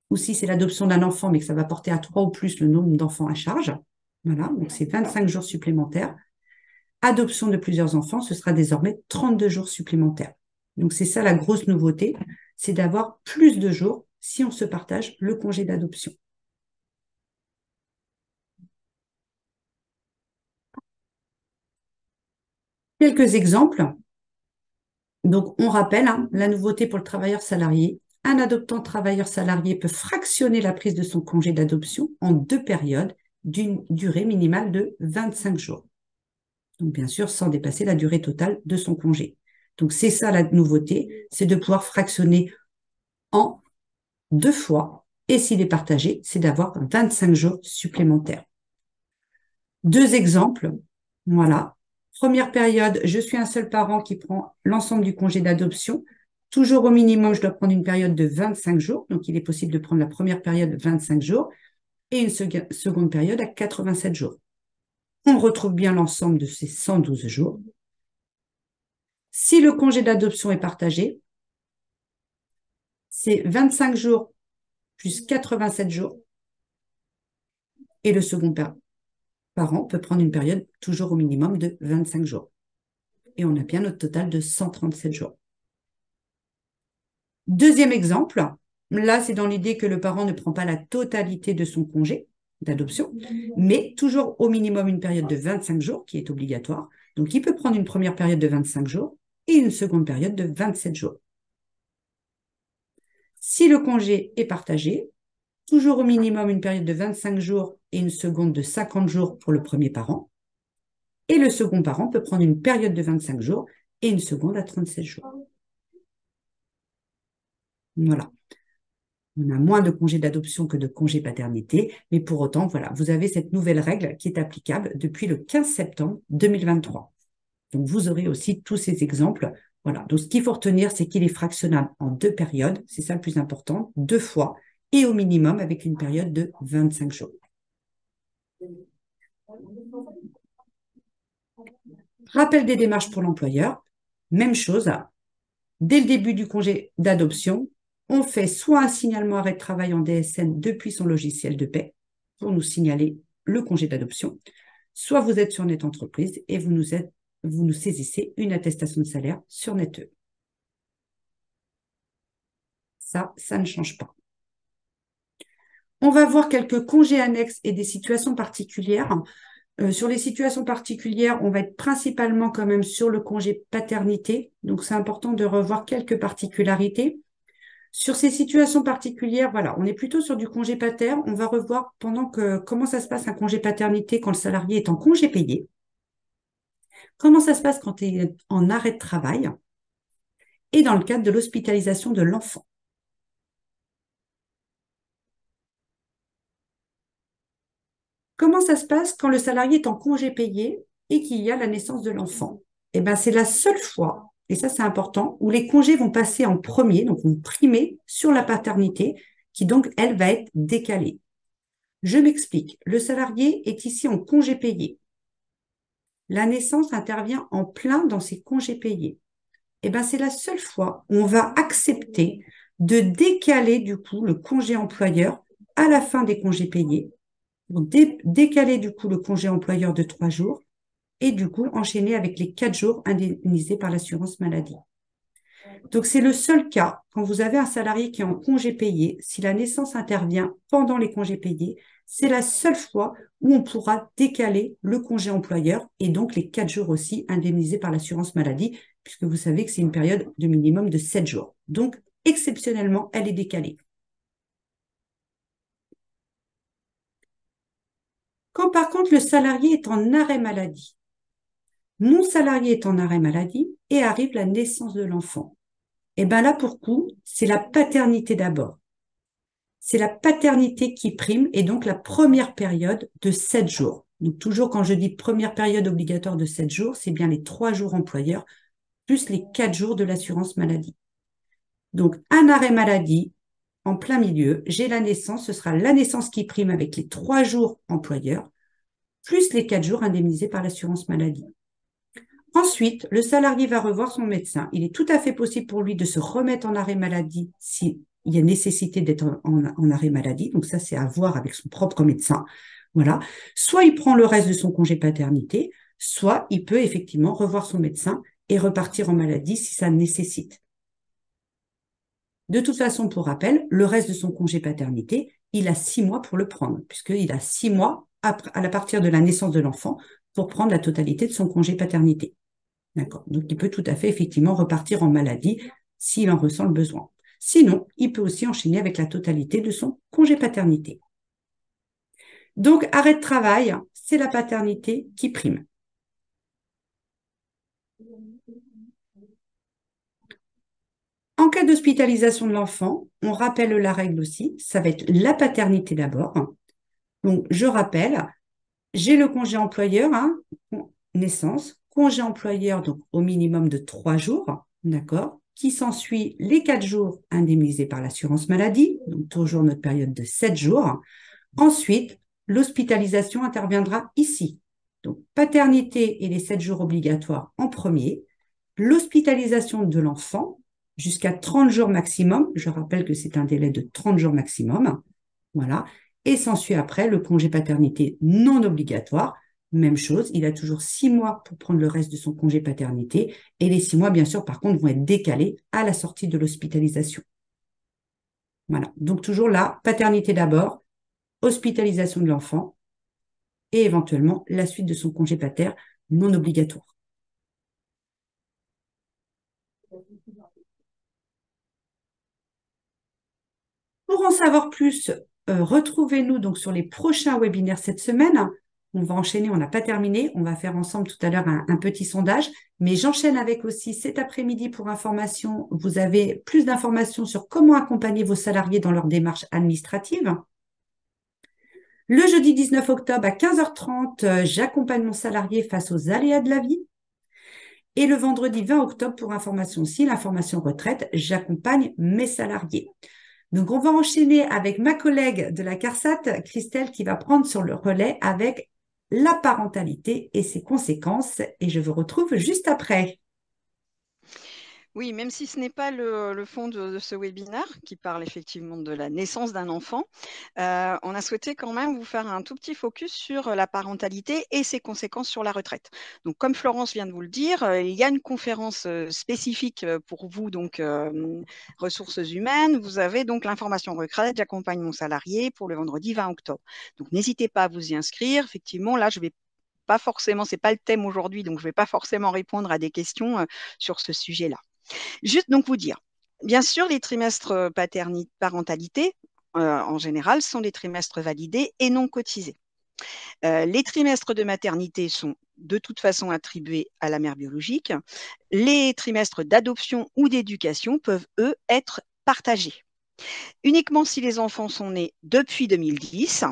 ou si c'est l'adoption d'un enfant, mais que ça va porter à 3 ou plus le nombre d'enfants à charge. Voilà, donc c'est 25 jours supplémentaires. Adoption de plusieurs enfants, ce sera désormais 32 jours supplémentaires. Donc c'est ça la grosse nouveauté, c'est d'avoir plus de jours si on se partage le congé d'adoption. Quelques exemples. Donc on rappelle, hein, la nouveauté pour le travailleur salarié. Un adoptant travailleur salarié peut fractionner la prise de son congé d'adoption en 2 périodes d'une durée minimale de 25 jours. Donc, bien sûr, sans dépasser la durée totale de son congé. Donc, c'est ça la nouveauté, c'est de pouvoir fractionner en 2 fois. Et s'il est partagé, c'est d'avoir 25 jours supplémentaires. 2 exemples. Voilà. Première période, je suis un seul parent qui prend l'ensemble du congé d'adoption. Toujours au minimum, je dois prendre une période de 25 jours. Donc, il est possible de prendre la première période de 25 jours et une seconde période à 87 jours. On retrouve bien l'ensemble de ces 112 jours. Si le congé d'adoption est partagé, c'est 25 jours plus 87 jours. Et le second parent peut prendre une période toujours au minimum de 25 jours. Et on a bien notre total de 137 jours. Deuxième exemple, là c'est dans l'idée que le parent ne prend pas la totalité de son congé d'adoption, mais toujours au minimum une période de 25 jours qui est obligatoire. Donc il peut prendre une première période de 25 jours et une seconde période de 27 jours. Si le congé est partagé, toujours au minimum une période de 25 jours et une seconde de 50 jours pour le premier parent. Et le second parent peut prendre une période de 25 jours et une seconde à 37 jours. Voilà. On a moins de congés d'adoption que de congés paternité, mais pour autant, voilà, vous avez cette nouvelle règle qui est applicable depuis le 15 septembre 2023. Donc, vous aurez aussi tous ces exemples. Voilà. Donc, ce qu'il faut retenir, c'est qu'il est fractionnable en 2 périodes. C'est ça le plus important, 2 fois, et au minimum avec une période de 25 jours. Rappel des démarches pour l'employeur. Même chose. Dès le début du congé d'adoption, on fait soit un signalement arrêt de travail en DSN depuis son logiciel de paie pour nous signaler le congé d'adoption, soit vous êtes sur Net Entreprise et vous nous saisissez une attestation de salaire sur NetE. Ça ne change pas. On va voir quelques congés annexes et des situations particulières. Sur les situations particulières, on va être principalement quand même sur le congé paternité. Donc, c'est important de revoir quelques particularités. Sur ces situations particulières, voilà, on est plutôt sur du congé pater. On va revoir comment ça se passe un congé paternité quand le salarié est en congé payé. Comment ça se passe quand il est en arrêt de travail et dans le cadre de l'hospitalisation de l'enfant. Comment ça se passe quand le salarié est en congé payé et qu'il y a la naissance de l'enfant? Eh bien, c'est la seule fois, et ça c'est important, où les congés vont passer en premier, donc vont primer sur la paternité, qui donc, elle, va être décalée. Je m'explique. Le salarié est ici en congé payé. La naissance intervient en plein dans ses congés payés. Eh bien, c'est la seule fois où on va accepter de décaler du coup le congé employeur à la fin des congés payés. Donc, décaler du coup le congé employeur de 3 jours et du coup enchaîner avec les 4 jours indemnisés par l'assurance maladie. Donc, c'est le seul cas quand vous avez un salarié qui est en congé payé, si la naissance intervient pendant les congés payés, c'est la seule fois où on pourra décaler le congé employeur et donc les 4 jours aussi indemnisés par l'assurance maladie, puisque vous savez que c'est une période de minimum de 7 jours. Donc, exceptionnellement, elle est décalée. Quand par contre le salarié est en arrêt maladie, mon salarié est en arrêt maladie et arrive la naissance de l'enfant. Et bien là, pour coup, c'est la paternité d'abord. C'est la paternité qui prime et donc la première période de 7 jours. Donc toujours quand je dis première période obligatoire de 7 jours, c'est bien les 3 jours employeurs plus les 4 jours de l'assurance maladie. Donc un arrêt maladie en plein milieu, j'ai la naissance, ce sera la naissance qui prime avec les 3 jours employeurs plus les 4 jours indemnisés par l'assurance maladie. Ensuite, le salarié va revoir son médecin. Il est tout à fait possible pour lui de se remettre en arrêt maladie s'il y a nécessité d'être en arrêt maladie. Donc ça, c'est à voir avec son propre médecin. Voilà. Soit il prend le reste de son congé paternité, soit il peut effectivement revoir son médecin et repartir en maladie si ça nécessite. De toute façon, pour rappel, le reste de son congé paternité, il a 6 mois pour le prendre, puisqu'il a 6 mois à partir de la naissance de l'enfant pour prendre la totalité de son congé paternité. D'accord. Donc, il peut tout à fait effectivement repartir en maladie s'il en ressent le besoin. Sinon, il peut aussi enchaîner avec la totalité de son congé paternité. Donc, arrêt de travail, c'est la paternité qui prime. En cas d'hospitalisation de l'enfant, on rappelle la règle aussi, ça va être la paternité d'abord. Donc, je rappelle, j'ai le congé employeur, naissance, congé employeur, donc au minimum de 3 jours, d'accord, qui s'ensuit les 4 jours indemnisés par l'assurance maladie, donc toujours notre période de 7 jours. Ensuite, l'hospitalisation interviendra ici. Donc, paternité et les 7 jours obligatoires en premier, l'hospitalisation de l'enfant jusqu'à 30 jours maximum. Je rappelle que c'est un délai de 30 jours maximum. Voilà. Et s'ensuit après le congé paternité non obligatoire. Même chose, il a toujours 6 mois pour prendre le reste de son congé paternité. Et les 6 mois, bien sûr, par contre, vont être décalés à la sortie de l'hospitalisation. Voilà. Donc, toujours là, paternité d'abord, hospitalisation de l'enfant et éventuellement la suite de son congé pater non obligatoire. Pour en savoir plus, retrouvez-nous donc sur les prochains webinaires cette semaine. On va enchaîner, on n'a pas terminé. On va faire ensemble tout à l'heure un petit sondage. Mais j'enchaîne avec aussi cet après-midi pour information. Vous avez plus d'informations sur comment accompagner vos salariés dans leur démarche administrative. Le jeudi 19 octobre à 15h30, j'accompagne mon salarié face aux aléas de la vie. Et le vendredi 20 octobre, pour information aussi, l'information retraite, j'accompagne mes salariés. Donc, on va enchaîner avec ma collègue de la CARSAT, Christelle, qui va prendre sur le relais avec la parentalité et ses conséquences. Et je vous retrouve juste après. Oui, même si ce n'est pas le fond de ce webinaire qui parle effectivement de la naissance d'un enfant, on a souhaité quand même vous faire un tout petit focus sur la parentalité et ses conséquences sur la retraite. Donc, comme Florence vient de vous le dire, il y a une conférence spécifique pour vous, donc ressources humaines. Vous avez donc l'information retraite, j'accompagne mon salarié pour le vendredi 20 octobre. Donc, n'hésitez pas à vous y inscrire. Effectivement, là, je vais pas forcément, c'est pas le thème aujourd'hui, donc je vais pas forcément répondre à des questions sur ce sujet-là. Juste donc vous dire, bien sûr, les trimestres parentalité, en général, sont des trimestres validés et non cotisés. Les trimestres de maternité sont de toute façon attribués à la mère biologique. Les trimestres d'adoption ou d'éducation peuvent, eux, être partagés. Uniquement si les enfants sont nés depuis 2010.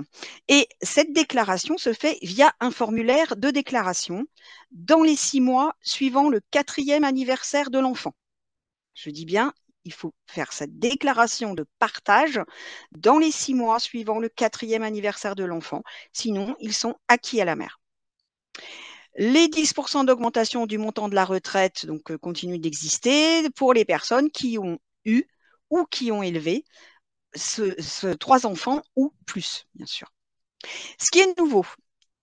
Et cette déclaration se fait via un formulaire de déclaration dans les 6 mois suivant le 4e anniversaire de l'enfant. Je dis bien, il faut faire cette déclaration de partage dans les 6 mois suivant le 4e anniversaire de l'enfant. Sinon, ils sont acquis à la mère. Les 10% d'augmentation du montant de la retraite donc, continuent d'exister pour les personnes qui ont eu ou qui ont élevé 3 enfants ou plus, bien sûr. Ce qui est nouveau,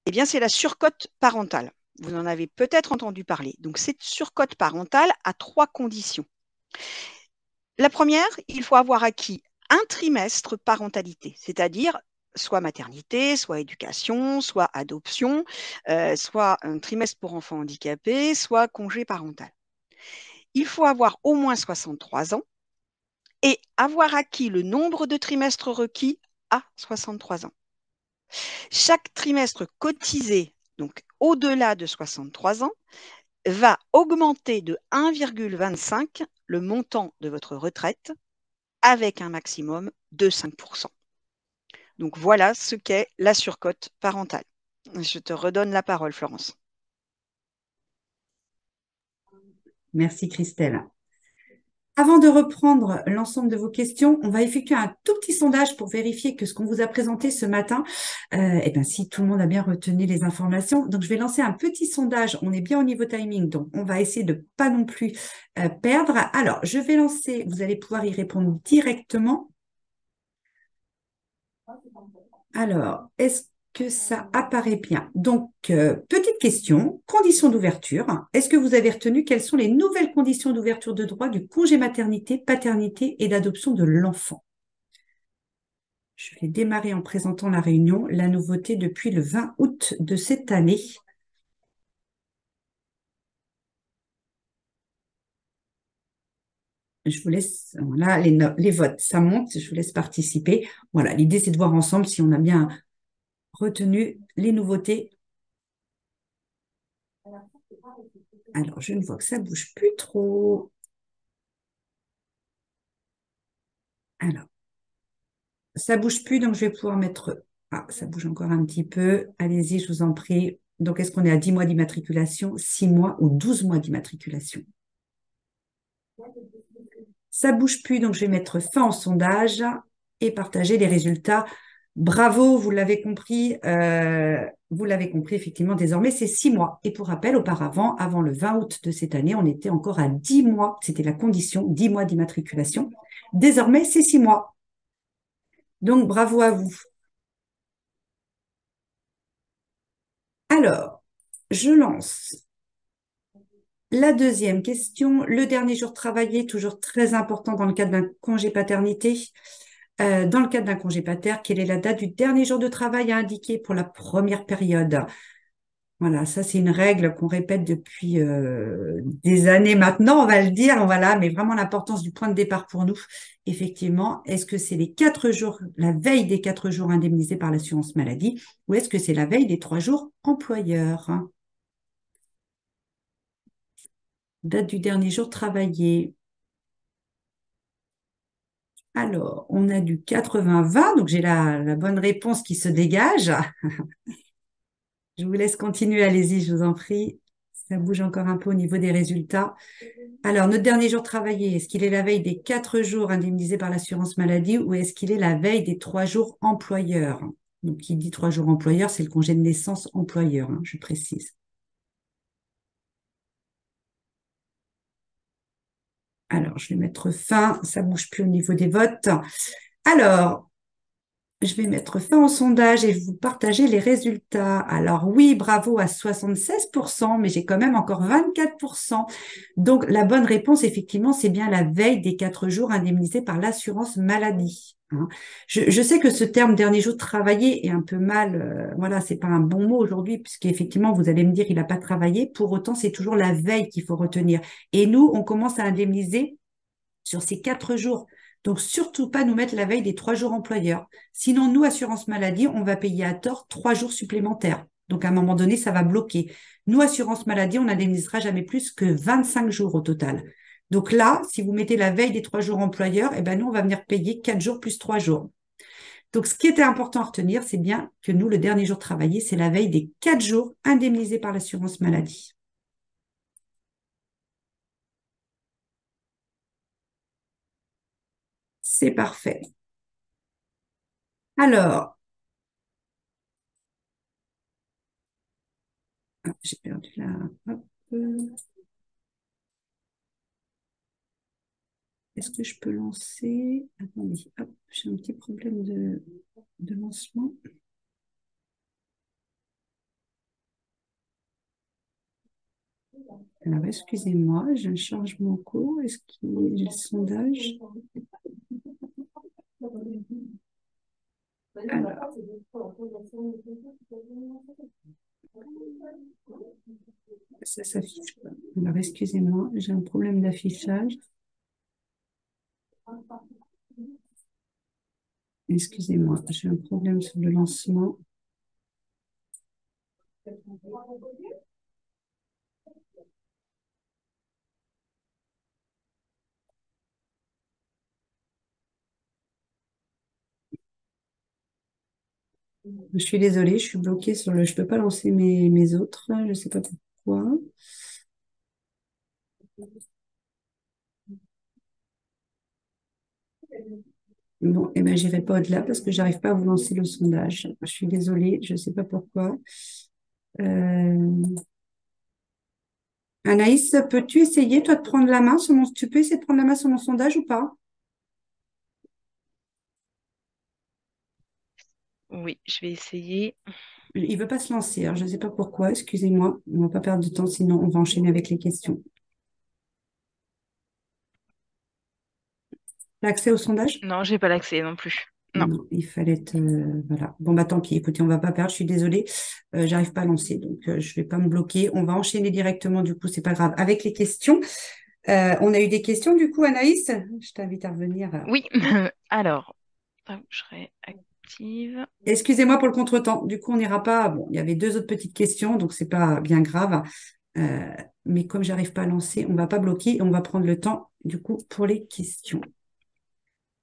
eh bien, c'est la surcote parentale. Vous en avez peut-être entendu parler. Donc, cette surcote parentale a 3 conditions. La première, il faut avoir acquis un trimestre parentalité, c'est-à-dire soit maternité, soit éducation, soit adoption, soit un trimestre pour enfants handicapés, soit congé parental. Il faut avoir au moins 63 ans et avoir acquis le nombre de trimestres requis à 63 ans. Chaque trimestre cotisé, donc au-delà de 63 ans, va augmenter de 1,25 le montant de votre retraite avec un maximum de 5%. Donc voilà ce qu'est la surcote parentale. Je te redonne la parole, Florence. Merci, Christelle. Avant de reprendre l'ensemble de vos questions, on va effectuer un tout petit sondage pour vérifier que ce qu'on vous a présenté ce matin, si tout le monde a bien retenu les informations. Donc, je vais lancer un petit sondage. On est bien au niveau timing, donc on va essayer de pas non plus perdre. Alors, je vais lancer, vous allez pouvoir y répondre directement. Alors, est-ce que ça apparaît bien? Donc, petite question, conditions d'ouverture. Est-ce que vous avez retenu quelles sont les nouvelles conditions d'ouverture de droit du congé maternité, paternité et d'adoption de l'enfant? Je vais démarrer en présentant la réunion, la nouveauté depuis le 20 août de cette année. Je vous laisse, voilà, les votes, ça monte, je vous laisse participer. Voilà, l'idée, c'est de voir ensemble si on a bien retenu les nouveautés. Alors, je ne vois que ça ne bouge plus trop. Alors, ça ne bouge plus, donc je vais pouvoir mettre... Ah, ça bouge encore un petit peu. Allez-y, je vous en prie. Donc, est-ce qu'on est à 10 mois d'immatriculation, 6 mois ou 12 mois d'immatriculation? Ça ne bouge plus, donc je vais mettre fin au sondage et partager les résultats. Bravo, vous l'avez compris, effectivement, désormais, c'est 6 mois. Et pour rappel, auparavant, avant le 20 août de cette année, on était encore à 10 mois. C'était la condition, 10 mois d'immatriculation. Désormais, c'est 6 mois. Donc, bravo à vous. Alors, je lance la deuxième question. Le dernier jour travaillé, toujours très important dans le cadre d'un congé paternité. Dans le cadre d'un congé pater, quelle est la date du dernier jour de travail à indiquer pour la première période? Voilà, ça c'est une règle qu'on répète depuis des années maintenant, on va le dire, voilà, mais vraiment l'importance du point de départ pour nous, effectivement, est-ce que c'est les 4 jours, la veille des 4 jours indemnisés par l'assurance maladie, ou est-ce que c'est la veille des 3 jours employeurs? Date du dernier jour travaillé. Alors, on a du 80-20, donc j'ai la bonne réponse qui se dégage. Je vous laisse continuer, allez-y, je vous en prie. Ça bouge encore un peu au niveau des résultats. Alors, notre dernier jour travaillé, est-ce qu'il est la veille des 4 jours indemnisés par l'assurance maladie ou est-ce qu'il est la veille des 3 jours employeurs? Donc, qui dit 3 jours employeurs, c'est le congé de naissance employeur, hein, je précise. Alors, je vais mettre fin, ça bouge plus au niveau des votes. Alors, je vais mettre fin au sondage et vous partager les résultats. Alors oui, bravo à 76%, mais j'ai quand même encore 24%. Donc la bonne réponse, effectivement, c'est bien la veille des 4 jours indemnisés par l'assurance maladie. Hein. Je sais que ce terme dernier jour travaillé est un peu mal, voilà, c'est pas un bon mot aujourd'hui, puisqu'effectivement, vous allez me dire il n'a pas travaillé. Pour autant, c'est toujours la veille qu'il faut retenir. Et nous, on commence à indemniser sur ces 4 jours. Donc, surtout pas nous mettre la veille des 3 jours employeurs. Sinon, nous, assurance maladie, on va payer à tort 3 jours supplémentaires. Donc, à un moment donné, ça va bloquer. Nous, assurance maladie, on n'indemnisera jamais plus que 25 jours au total. Donc là, si vous mettez la veille des 3 jours employeurs, eh ben, nous, on va venir payer 4 jours plus 3 jours. Donc, ce qui était important à retenir, c'est bien que nous, le dernier jour travaillé, c'est la veille des 4 jours indemnisés par l'assurance maladie. C'est parfait. Alors, j'ai perdu la... Hop. Est-ce que je peux lancer? Attendez, hop, j'ai un petit problème de lancement. Alors, excusez-moi, je change mon cours. Est-ce qu'il y a le sondage? Alors, ça s'affiche pas. Alors, excusez-moi, j'ai un problème d'affichage. Excusez-moi, j'ai un problème sur le lancement. Je suis désolée, je suis bloquée sur le... Je ne peux pas lancer mes autres. Je ne sais pas pourquoi. Bon, eh ben, j'irai pas au-delà parce que j'arrive pas à vous lancer le sondage. Je suis désolée, je ne sais pas pourquoi. Anaïs, peux-tu essayer, toi, de prendre la main sur mon... Tu peux essayer de prendre la main sur mon sondage ou pas? Oui, je vais essayer. Il veut pas se lancer, alors je ne sais pas pourquoi, excusez-moi. On va pas perdre de temps, sinon on va enchaîner avec les questions. T'as accès au sondage? Non, j'ai pas l'accès non plus. Non. Non, il fallait être... voilà. Bon, bah tant pis, écoutez, on va pas perdre, je suis désolée. J'arrive pas à lancer, donc je vais pas me bloquer. On va enchaîner directement, du coup, c'est pas grave. Avec les questions, on a eu des questions, du coup, Anaïs? Je t'invite à revenir. Oui, alors, hop, je serai active. Excusez-moi pour le contretemps. Du coup, on n'ira pas. Bon, il y avait 2 autres petites questions, donc c'est pas bien grave. Euh, mais comme j'arrive pas à lancer, on va pas bloquer. On va prendre le temps, du coup, pour les questions.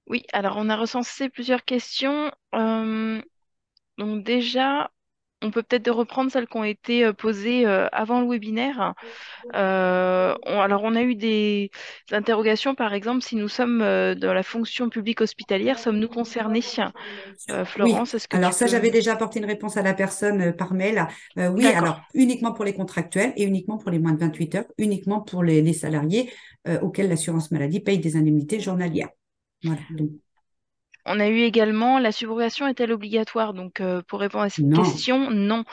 Oui, alors on a recensé plusieurs questions. Donc déjà, on peut peut-être reprendre celles qui ont été posées avant le webinaire. Alors on a eu des interrogations, par exemple, si nous sommes dans la fonction publique hospitalière, sommes-nous concernés? Oui, Florence, est-ce que alors tu ça, peux... j'avais déjà apporté une réponse à la personne par mail. Oui, D'accord. alors uniquement pour les contractuels et uniquement pour les moins de 28 heures, uniquement pour les salariés auxquels l'assurance maladie paye des indemnités journalières. Voilà, donc On a eu également la subrogation est-elle obligatoire? Donc, pour répondre à cette non. question, non.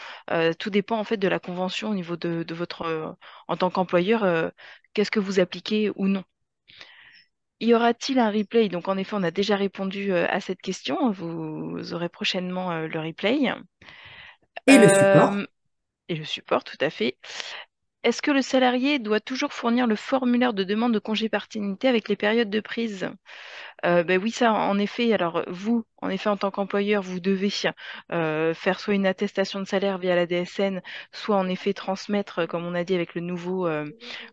Tout dépend en fait de la convention au niveau de votre, en tant qu'employeur, qu'est-ce que vous appliquez ou non. Y aura-t-il un replay? Donc, en effet, on a déjà répondu à cette question. Vous aurez prochainement le replay. Et le Euh, support. Et le support, tout à fait. Est-ce que le salarié doit toujours fournir le formulaire de demande de congé paternité avec les périodes de prise? Ben oui, ça, en effet. Alors, vous, en effet, en tant qu'employeur, vous devez faire soit une attestation de salaire via la DSN, soit en effet transmettre, comme on a dit avec le nouveau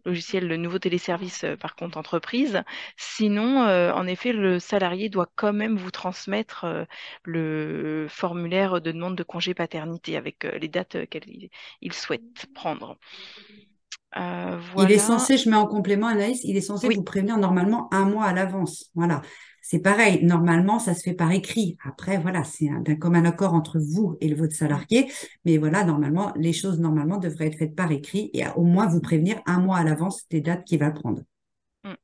logiciel, le nouveau téléservice par compte entreprise. Sinon, en effet, le salarié doit quand même vous transmettre le formulaire de demande de congé paternité avec les dates qu'il souhaite prendre. Il est Voilà. censé, je mets en complément, Anaïs, il est censé Oui. vous prévenir normalement un mois à l'avance. Voilà. C'est pareil. Normalement, ça se fait par écrit. Après, voilà, c'est d'un commun accord entre vous et votre Mm, salarié. Mais voilà, normalement, les choses normalement devraient être faites par écrit et au moins vous prévenir un mois à l'avance des dates qu'il va prendre. mm.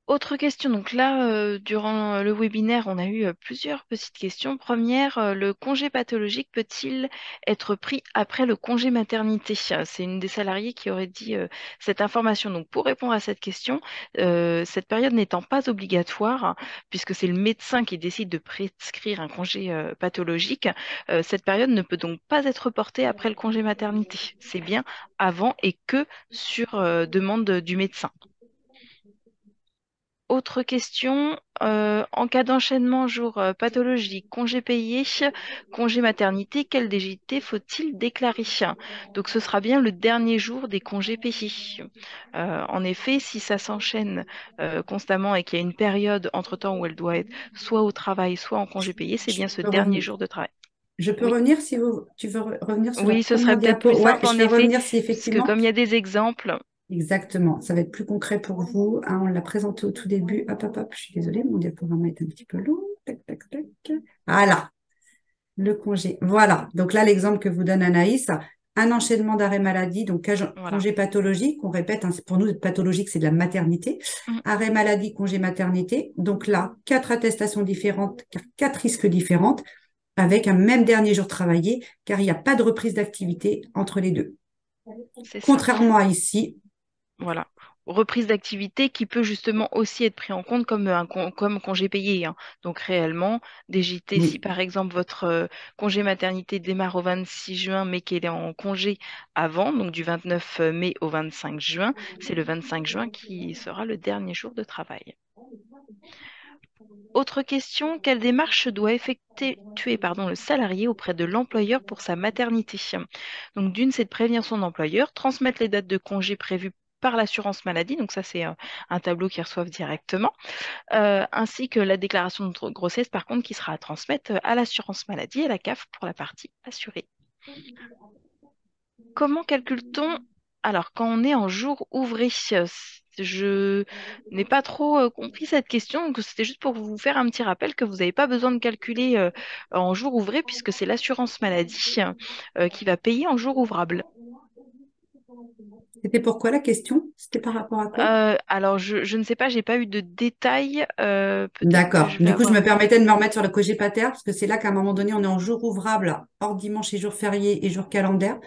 Autre question, donc là, durant le webinaire, on a eu plusieurs petites questions. Première, le congé pathologique peut-il être pris après le congé maternité? C'est une des salariées qui aurait dit cette information. Donc pour répondre à cette question, cette période n'étant pas obligatoire, puisque c'est le médecin qui décide de prescrire un congé pathologique, cette période ne peut donc pas être portée après le congé maternité. C'est bien avant et que sur demande du médecin. Autre question, en cas d'enchaînement jour pathologique, congé payé, congé maternité, quel DGT faut-il déclarer? Donc ce sera bien le dernier jour des congés payés. En effet, si ça s'enchaîne constamment et qu'il y a une période entre-temps où elle doit être soit au travail, soit en congé payé, c'est Je bien ce peux dernier revenir. jour de travail. Je peux Oui, revenir si tu veux revenir sur la oui, ce serait première peut-être diapo. plus Ouais, simple je en vais effet, revenir si puisque effectivement. comme il y a des exemples, Exactement, ça va être plus concret pour vous. Hein, on l'a présenté au tout début. Hop, hop, hop, je suis désolée, mon diaporama est un petit peu long. Tac, tac, tac. Voilà, le congé. Voilà, donc là, l'exemple que vous donne Anaïs, un enchaînement d'arrêt maladie, donc voilà. congé pathologique, on répète, hein, pour nous, pathologique, c'est de la maternité. Mm, Arrêt maladie, congé maternité. Donc là, quatre attestations différentes, quatre risques différentes, avec un même dernier jour travaillé, car il n'y a pas de reprise d'activité entre les deux. c'est ça. Contrairement à ici, Voilà. Reprise d'activité qui peut justement aussi être pris en compte comme comme congé payé, hein. Donc réellement, DJT, si oui. par exemple votre congé maternité démarre au 26 juin, mais qu'elle est en congé avant, donc du 29 mai au 25 juin, c'est le 25 juin qui sera le dernier jour de travail. Autre question, quelle démarche doit effectuer le salarié auprès de l'employeur pour sa maternité? Donc d'une, c'est de prévenir son employeur, transmettre les dates de congé prévues par l'assurance maladie, donc ça c'est un tableau qu'ils reçoivent directement, ainsi que la déclaration de grossesse par contre qui sera à transmettre à l'assurance maladie et à la CAF pour la partie assurée. Comment calcule-t-on alors quand on est en jour ouvré? Je n'ai pas trop compris cette question, donc c'était juste pour vous faire un petit rappel que vous n'avez pas besoin de calculer en jour ouvré puisque c'est l'assurance maladie qui va payer en jour ouvrable. C'était pourquoi la question? C'était par rapport à quoi? Alors je ne sais pas, j'ai pas eu de détails. Peut-être que D'accord. je vais Du coup, je me avoir. permettais de me remettre sur le congé pater parce que c'est là qu'à un moment donné, on est en jour ouvrable, hors dimanche et jour férié et jour calendaire,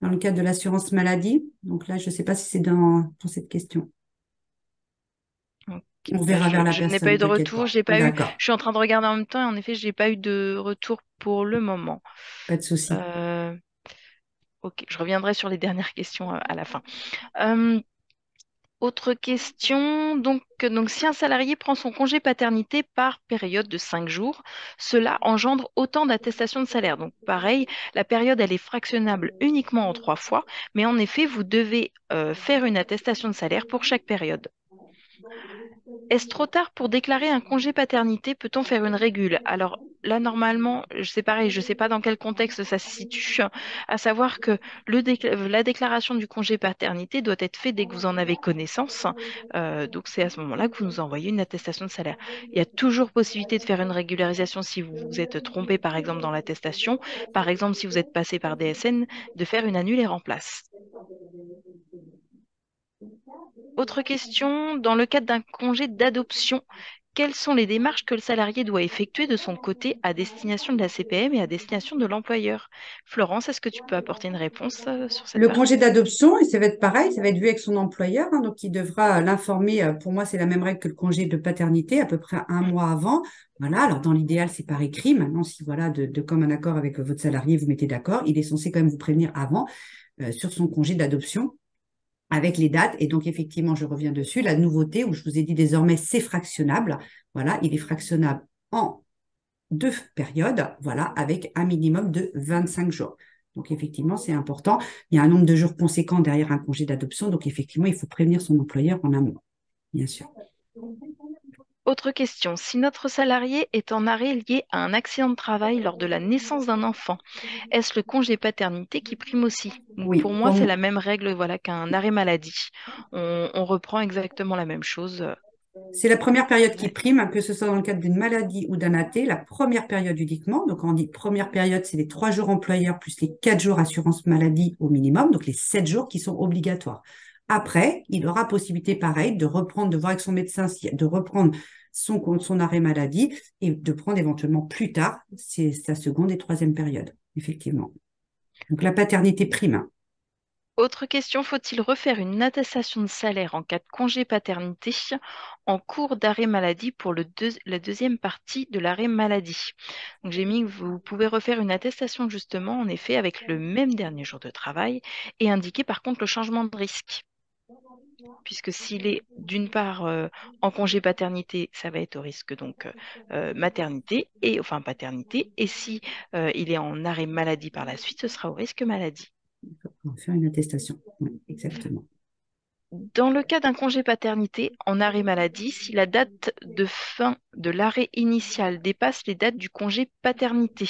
dans le cadre de l'assurance maladie. Donc là, je ne sais pas si c'est dans cette question. Ok, On bah, verra vers la je n'ai pas eu personne, de t'inquiète retour, pas. j'ai pas eu. D'accord, Je suis en train de regarder en même temps et en effet, j'ai pas eu de retour pour le moment. pas de souci. Euh, ok, je reviendrai sur les dernières questions à la fin. Euh, Autre question, donc si un salarié prend son congé paternité par période de 5 jours, cela engendre autant d'attestations de salaire. Donc pareil, la période, elle est fractionnable uniquement en 3 fois, mais en effet, vous devez faire une attestation de salaire pour chaque période. Est-ce trop tard pour déclarer un congé paternité? Peut-on faire une régule? Alors là, normalement, c'est pareil, je ne sais pas dans quel contexte ça se situe, à savoir que la déclaration du congé paternité doit être faite dès que vous en avez connaissance. Donc c'est à ce moment-là que vous nous envoyez une attestation de salaire. Il y a toujours possibilité de faire une régularisation si vous vous êtes trompé, par exemple, dans l'attestation. Par exemple, si vous êtes passé par DSN, de faire une annule et remplace. Autre question, dans le cadre d'un congé d'adoption, quelles sont les démarches que le salarié doit effectuer de son côté à destination de la CPM et à destination de l'employeur? Florence, est-ce que tu peux apporter une réponse sur cette Le congé partie? d'adoption, et ça va être pareil, ça va être vu avec son employeur, hein, donc il devra l'informer. Pour moi, c'est la même règle que le congé de paternité, à peu près un mois avant. Voilà. Alors dans l'idéal, c'est par écrit. Maintenant, si voilà, de commun accord avec votre salarié, vous mettez d'accord, il est censé quand même vous prévenir avant sur son congé d'adoption avec les dates. Et donc effectivement, je reviens dessus. La nouveauté, où je vous ai dit désormais, c'est fractionnable. Voilà, il est fractionnable en 2 périodes, voilà, avec un minimum de 25 jours. Donc, effectivement, c'est important. Il y a un nombre de jours conséquent derrière un congé d'adoption. Donc, effectivement, il faut prévenir son employeur en amont, bien sûr. Autre question, si notre salarié est en arrêt lié à un accident de travail lors de la naissance d'un enfant, est-ce le congé paternité qui prime aussi? Donc, Oui, pour moi, c'est la même règle voilà, qu'un arrêt maladie. On reprend exactement la même chose. c'est la première période qui Ouais. prime, que ce soit dans le cadre d'une maladie ou d'un AT, la première période uniquement. Donc, on dit première période, c'est les 3 jours employeurs plus les 4 jours assurance maladie au minimum, donc les 7 jours qui sont obligatoires. Après, il aura possibilité, pareil, de reprendre, de voir avec son médecin, de reprendre son arrêt maladie et de prendre éventuellement plus tard, c'est sa seconde et troisième période, effectivement. Donc, la paternité prime, hein. Autre question, faut-il refaire une attestation de salaire en cas de congé paternité en cours d'arrêt maladie pour la deuxième partie de l'arrêt maladie? Donc j'ai mis que vous pouvez refaire une attestation justement, en effet, avec le même dernier jour de travail et indiquer par contre le changement de risque. Puisque s'il est d'une part en congé paternité, ça va être au risque donc maternité et enfin paternité, et si il est en arrêt maladie par la suite, ce sera au risque maladie. On va faire une attestation. Oui, exactement. Dans le cas d'un congé paternité en arrêt maladie, si la date de fin de l'arrêt initial dépasse les dates du congé paternité,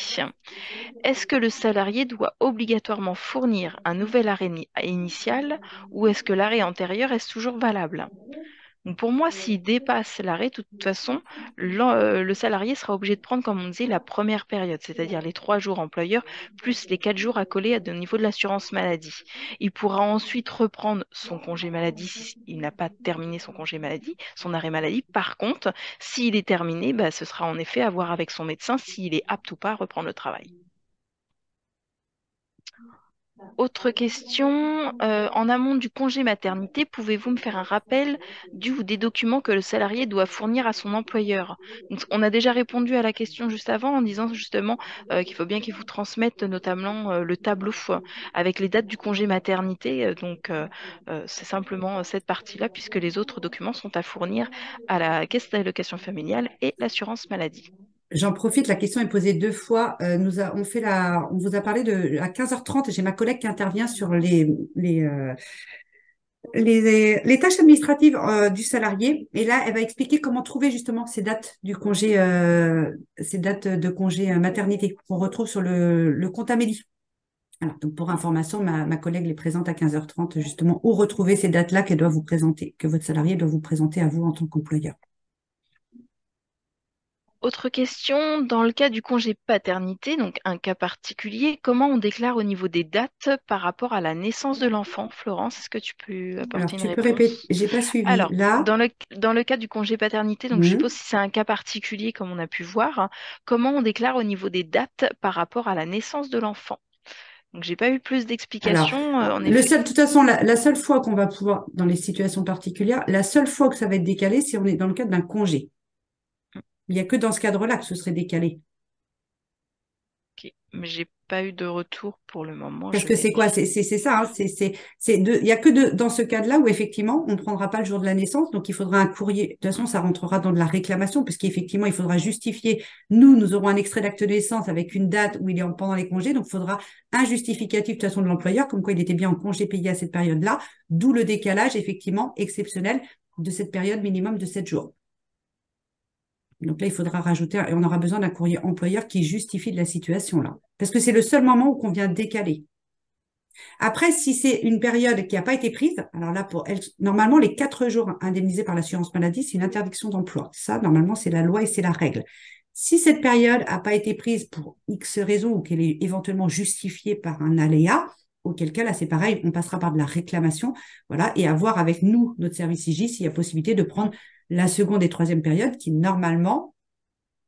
est-ce que le salarié doit obligatoirement fournir un nouvel arrêt initial ou est-ce que l'arrêt antérieur reste toujours valable? Donc pour moi, s'il dépasse l'arrêt, de toute façon, le salarié sera obligé de prendre, comme on disait, la première période, c'est-à-dire les 3 jours employeurs, plus les 4 jours accolés au niveau de l'assurance maladie. Il pourra ensuite reprendre son congé maladie s'il n'a pas terminé son congé maladie, son arrêt maladie. Par contre, s'il est terminé, bah, ce sera en effet à voir avec son médecin s'il est apte ou pas à reprendre le travail. Autre question, en amont du congé maternité, pouvez-vous me faire un rappel du ou des documents que le salarié doit fournir à son employeur? Donc, on a déjà répondu à la question juste avant en disant justement qu'il faut bien qu'il vous transmette notamment le tableau avec les dates du congé maternité. C'est simplement cette partie-là puisque les autres documents sont à fournir à la caisse d'allocation familiale et l'assurance maladie. J'en profite, la question est posée 2 fois. On vous a parlé à 15h30. J'ai ma collègue qui intervient sur les tâches administratives du salarié. Et là, elle va expliquer comment trouver justement ces dates de congé maternité qu'on retrouve sur le compte Amélie. Alors, donc pour information, ma collègue les présente à 15h30 justement, où retrouver ces dates-là qu'elle doit vous présenter, que votre salarié doit vous présenter à vous en tant qu'employeur. Autre question, dans le cas du congé paternité, donc un cas particulier, comment on déclare au niveau des dates par rapport à la naissance de l'enfant? Florence, est-ce que tu peux Alors, apporter une tu peux répéter, réponse? j'ai pas suivi. Alors, Là, dans le cas du congé paternité, donc je suppose si c'est un cas particulier comme on a pu voir, hein, comment on déclare au niveau des dates par rapport à la naissance de l'enfant? Donc, j'ai pas eu plus alors, d'explications, en effet. de toute façon, la seule fois qu'on va pouvoir, dans les situations particulières, la seule fois que ça va être décalé, c'est on est dans le cadre d'un congé. Il n'y a que dans ce cadre-là que ce serait décalé. Ok. Mais j'ai pas eu de retour pour le moment, Parce je que c'est quoi? vérifie. C'est ça, hein, il n'y a que dans ce cas-là où effectivement, on ne prendra pas le jour de la naissance, donc il faudra un courrier. De toute façon, ça rentrera dans de la réclamation, puisqu'effectivement, il faudra justifier. Nous aurons un extrait d'acte de naissance avec une date où il est pendant les congés, donc il faudra un justificatif de toute façon de l'employeur, comme quoi il était bien en congé payé à cette période-là, d'où le décalage effectivement exceptionnel de cette période minimum de 7 jours. Donc là, il faudra rajouter, et on aura besoin d'un courrier employeur qui justifie de la situation là. Parce que c'est le seul moment où on vient décaler. Après, si c'est une période qui n'a pas été prise, alors là, pour elle, normalement, les 4 jours indemnisés par l'assurance maladie, c'est une interdiction d'emploi. Ça, normalement, c'est la loi et c'est la règle. Si cette période n'a pas été prise pour X raison ou qu'elle est éventuellement justifiée par un aléa, auquel cas, là, c'est pareil, on passera par de la réclamation, voilà, et à voir avec nous, notre service IJ, s'il y a possibilité de prendre la seconde et troisième période qui, normalement,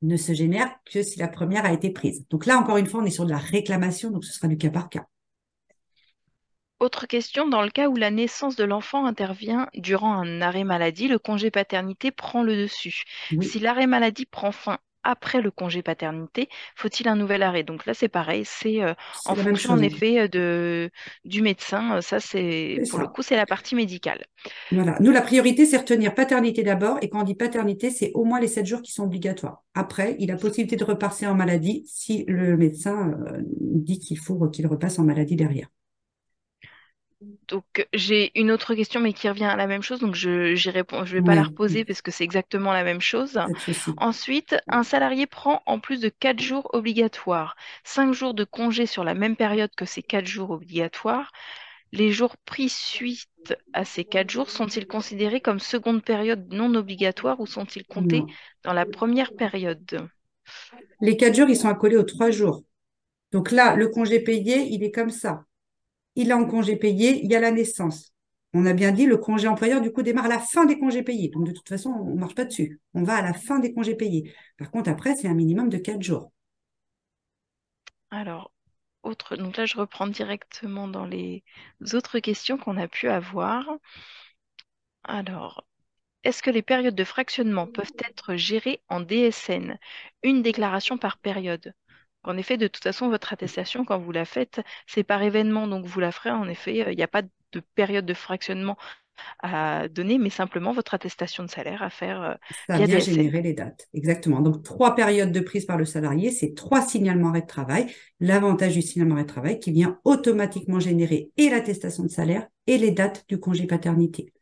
ne se génère que si la première a été prise. Donc là, encore une fois, on est sur de la réclamation, donc ce sera du cas par cas. Autre question, dans le cas où la naissance de l'enfant intervient durant un arrêt maladie, le congé paternité prend le dessus. Oui, Si l'arrêt maladie prend fin après le congé paternité, faut-il un nouvel arrêt? Donc là, c'est pareil, c'est c'est en la même fonction en chose. effet du médecin. Ça, c'est C'est pour le ça. coup, c'est la partie médicale. Voilà. Nous, la priorité, c'est retenir paternité d'abord. Et quand on dit paternité, c'est au moins les 7 jours qui sont obligatoires. Après, il a possibilité de repasser en maladie si le médecin dit qu'il faut qu'il repasse en maladie derrière. Donc j'ai une autre question, mais qui revient à la même chose. Donc j'y réponds, je vais pas la Oui, reposer parce que c'est exactement la même chose. pas de souci. Ensuite, un salarié prend en plus de 4 jours obligatoires, 5 jours de congé sur la même période que ces 4 jours obligatoires. Les jours pris suite à ces 4 jours sont-ils considérés comme seconde période non obligatoire ou sont-ils comptés Non. dans la première période? Les 4 jours, ils sont accolés aux 3 jours. Donc là, le congé payé, il est comme ça. Il est en congé payé, il y a la naissance. On a bien dit, le congé employeur, du coup, démarre à la fin des congés payés. Donc, de toute façon, on ne marche pas dessus. On va à la fin des congés payés. Par contre, après, c'est un minimum de 4 jours. Alors, donc là, je reprends directement dans les autres questions qu'on a pu avoir. Alors, est-ce que les périodes de fractionnement peuvent être gérées en DSN, une déclaration par période? En effet, de toute façon, votre attestation, quand vous la faites, c'est par événement, donc vous la ferez. En effet, il n'y a pas de période de fractionnement à donner, mais simplement votre attestation de salaire à faire Ça via vient DSN. générer les dates. Exactement. Donc, 3 périodes de prise par le salarié, c'est 3 signalements arrêt de travail. L'avantage du signalement arrêt de travail qui vient automatiquement générer et l'attestation de salaire et les dates du congé paternité.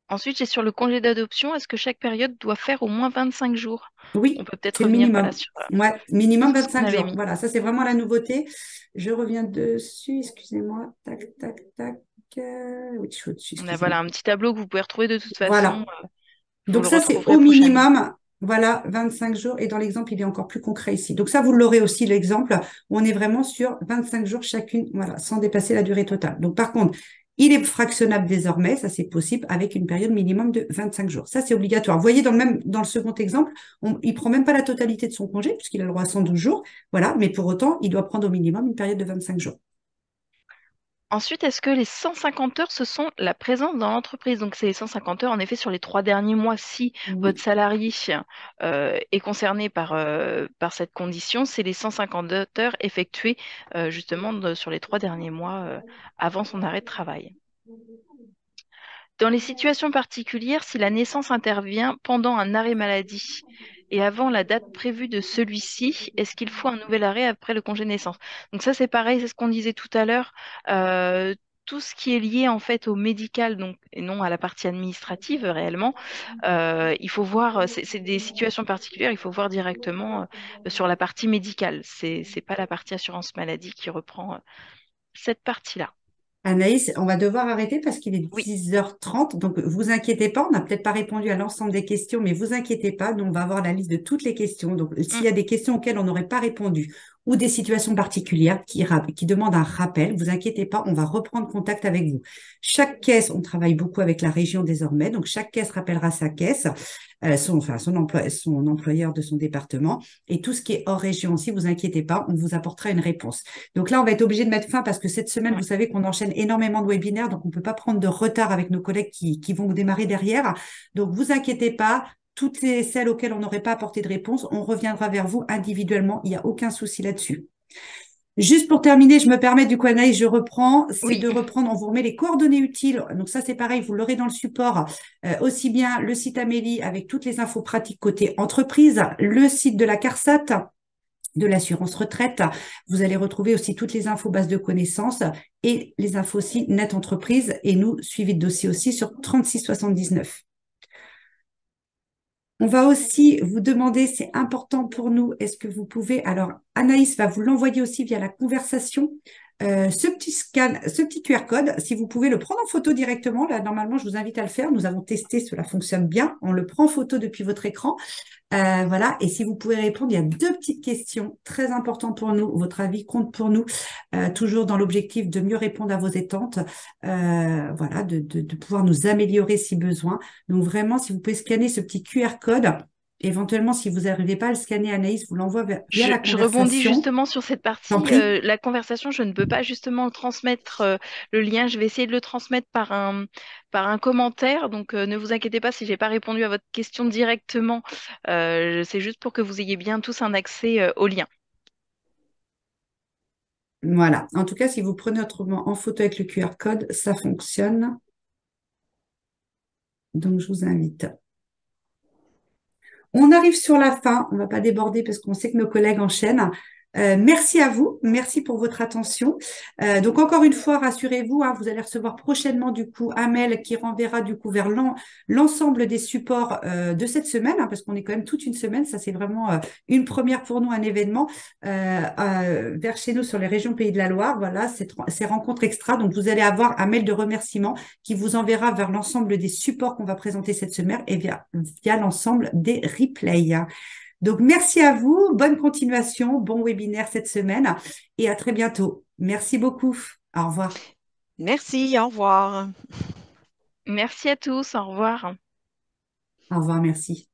Ensuite, j'ai sur le congé d'adoption, est-ce que chaque période doit faire au moins 25 jours? On Oui, peut peut-être c'est le revenir voilà, minimum. sur Ouais, minimum ce qu'on 25 avait jours. mis. Voilà, ça c'est vraiment la nouveauté. Je reviens dessus, excusez-moi. Tac, tac, tac. Oui, je suis au-dessus, On a voilà, excusez-moi. un petit tableau que vous pouvez retrouver de toute façon. Voilà. Vous Donc le ça, c'est retrouverez au prochainement. minimum, voilà, 25 jours. Et dans l'exemple, il est encore plus concret ici. Donc ça, vous l'aurez aussi, l'exemple. On est vraiment sur 25 jours chacune, voilà, sans dépasser la durée totale. Donc par contre, il est fractionnable désormais, ça c'est possible, avec une période minimum de 25 jours. Ça, c'est obligatoire. Vous voyez, dans le second exemple, il prend même pas la totalité de son congé, puisqu'il a le droit à 112 jours. Voilà, mais pour autant, il doit prendre au minimum une période de 25 jours. Ensuite, est-ce que les 150 heures, ce sont la présence dans l'entreprise? Donc, c'est les 150 heures, en effet, sur les 3 derniers mois. Si votre Oui. salarié est concerné par cette condition, c'est les 150 heures effectuées justement sur les 3 derniers mois avant son arrêt de travail. Dans les situations particulières, si la naissance intervient pendant un arrêt maladie et avant la date prévue de celui-ci, est-ce qu'il faut un nouvel arrêt après le congé de naissance? Donc ça, c'est pareil, c'est ce qu'on disait tout à l'heure. Euh, tout ce qui est lié en fait au médical, donc, et non à la partie administrative réellement, il faut voir, c'est des situations particulières, il faut voir directement sur la partie médicale. C'est pas la partie assurance maladie qui reprend cette partie-là. Anaïs, on va devoir arrêter parce qu'il est Oui. 10h30. Donc, vous inquiétez pas. On n'a peut-être pas répondu à l'ensemble des questions, mais vous inquiétez pas. Nous, on va avoir la liste de toutes les questions. Donc, s'il y a des questions auxquelles on n'aurait pas répondu ou des situations particulières qui demandent un rappel, vous inquiétez pas. On va reprendre contact avec vous. Chaque caisse, on travaille beaucoup avec la région désormais. Donc, chaque caisse rappellera sa caisse, son employeur de son département. Et tout ce qui est hors région aussi, vous inquiétez pas. On vous apportera une réponse. Donc là, on va être obligé de mettre fin parce que cette semaine, Ouais. vous savez qu'on enchaîne énormément de webinaires, donc on ne peut pas prendre de retard avec nos collègues qui vont démarrer derrière. Donc, vous inquiétez pas. Toutes celles auxquelles on n'aurait pas apporté de réponse, on reviendra vers vous individuellement. Il n'y a aucun souci là-dessus. Juste pour terminer, je me permets du coup, Anaïs, je reprends, c'est Oui. de reprendre, on vous remet les coordonnées utiles. Donc ça, c'est pareil, vous l'aurez dans le support, aussi bien le site Amélie avec toutes les infos pratiques côté entreprise, le site de la CARSAT, de l'assurance retraite. Vous allez retrouver aussi toutes les infos bases de connaissances et les infos aussi net entreprise et nous, suivi de dossier aussi sur 3679. On va aussi vous demander, c'est important pour nous, est-ce que vous pouvez, alors Anaïs va vous l'envoyer aussi via la conversation, ce petit QR code, si vous pouvez le prendre en photo directement, là, normalement, je vous invite à le faire. Nous avons testé, cela fonctionne bien. On le prend en photo depuis votre écran. Voilà. Et si vous pouvez répondre, il y a deux petites questions très importantes pour nous. Votre avis compte pour nous, toujours dans l'objectif de mieux répondre à vos attentes, voilà, de pouvoir nous améliorer si besoin. Donc vraiment, si vous pouvez scanner ce petit QR code, éventuellement, si vous n'arrivez pas à le scanner, Anaïs vous l'envoie via la Je rebondis conversation. justement sur cette J'en partie. prie. La conversation, je ne peux pas justement transmettre le lien. Je vais essayer de le transmettre par un commentaire. Donc, ne vous inquiétez pas si j'ai pas répondu à votre question directement. C'est juste pour que vous ayez bien tous un accès au lien. Voilà. En tout cas, si vous prenez autrement en photo avec le QR code, ça fonctionne. Donc, je vous invite. On arrive sur la fin. On ne va pas déborder parce qu'on sait que nos collègues enchaînent. Merci à vous. Merci pour votre attention. Donc, encore une fois, rassurez-vous, hein, vous allez recevoir prochainement, du coup, un mail qui renverra, du coup, vers l'ensemble des supports de cette semaine, hein, parce qu'on est quand même toute une semaine. Ça, c'est vraiment une première pour nous, un événement vers chez nous sur les régions Pays de la Loire. Voilà, ces rencontres extra. Donc, vous allez avoir un mail de remerciement qui vous enverra vers l'ensemble des supports qu'on va présenter cette semaine et via l'ensemble des replays. Donc, merci à vous, bonne continuation, bon webinaire cette semaine et à très bientôt. Merci beaucoup. Au revoir. Merci, au revoir. Merci à tous. Au revoir. Au revoir, merci.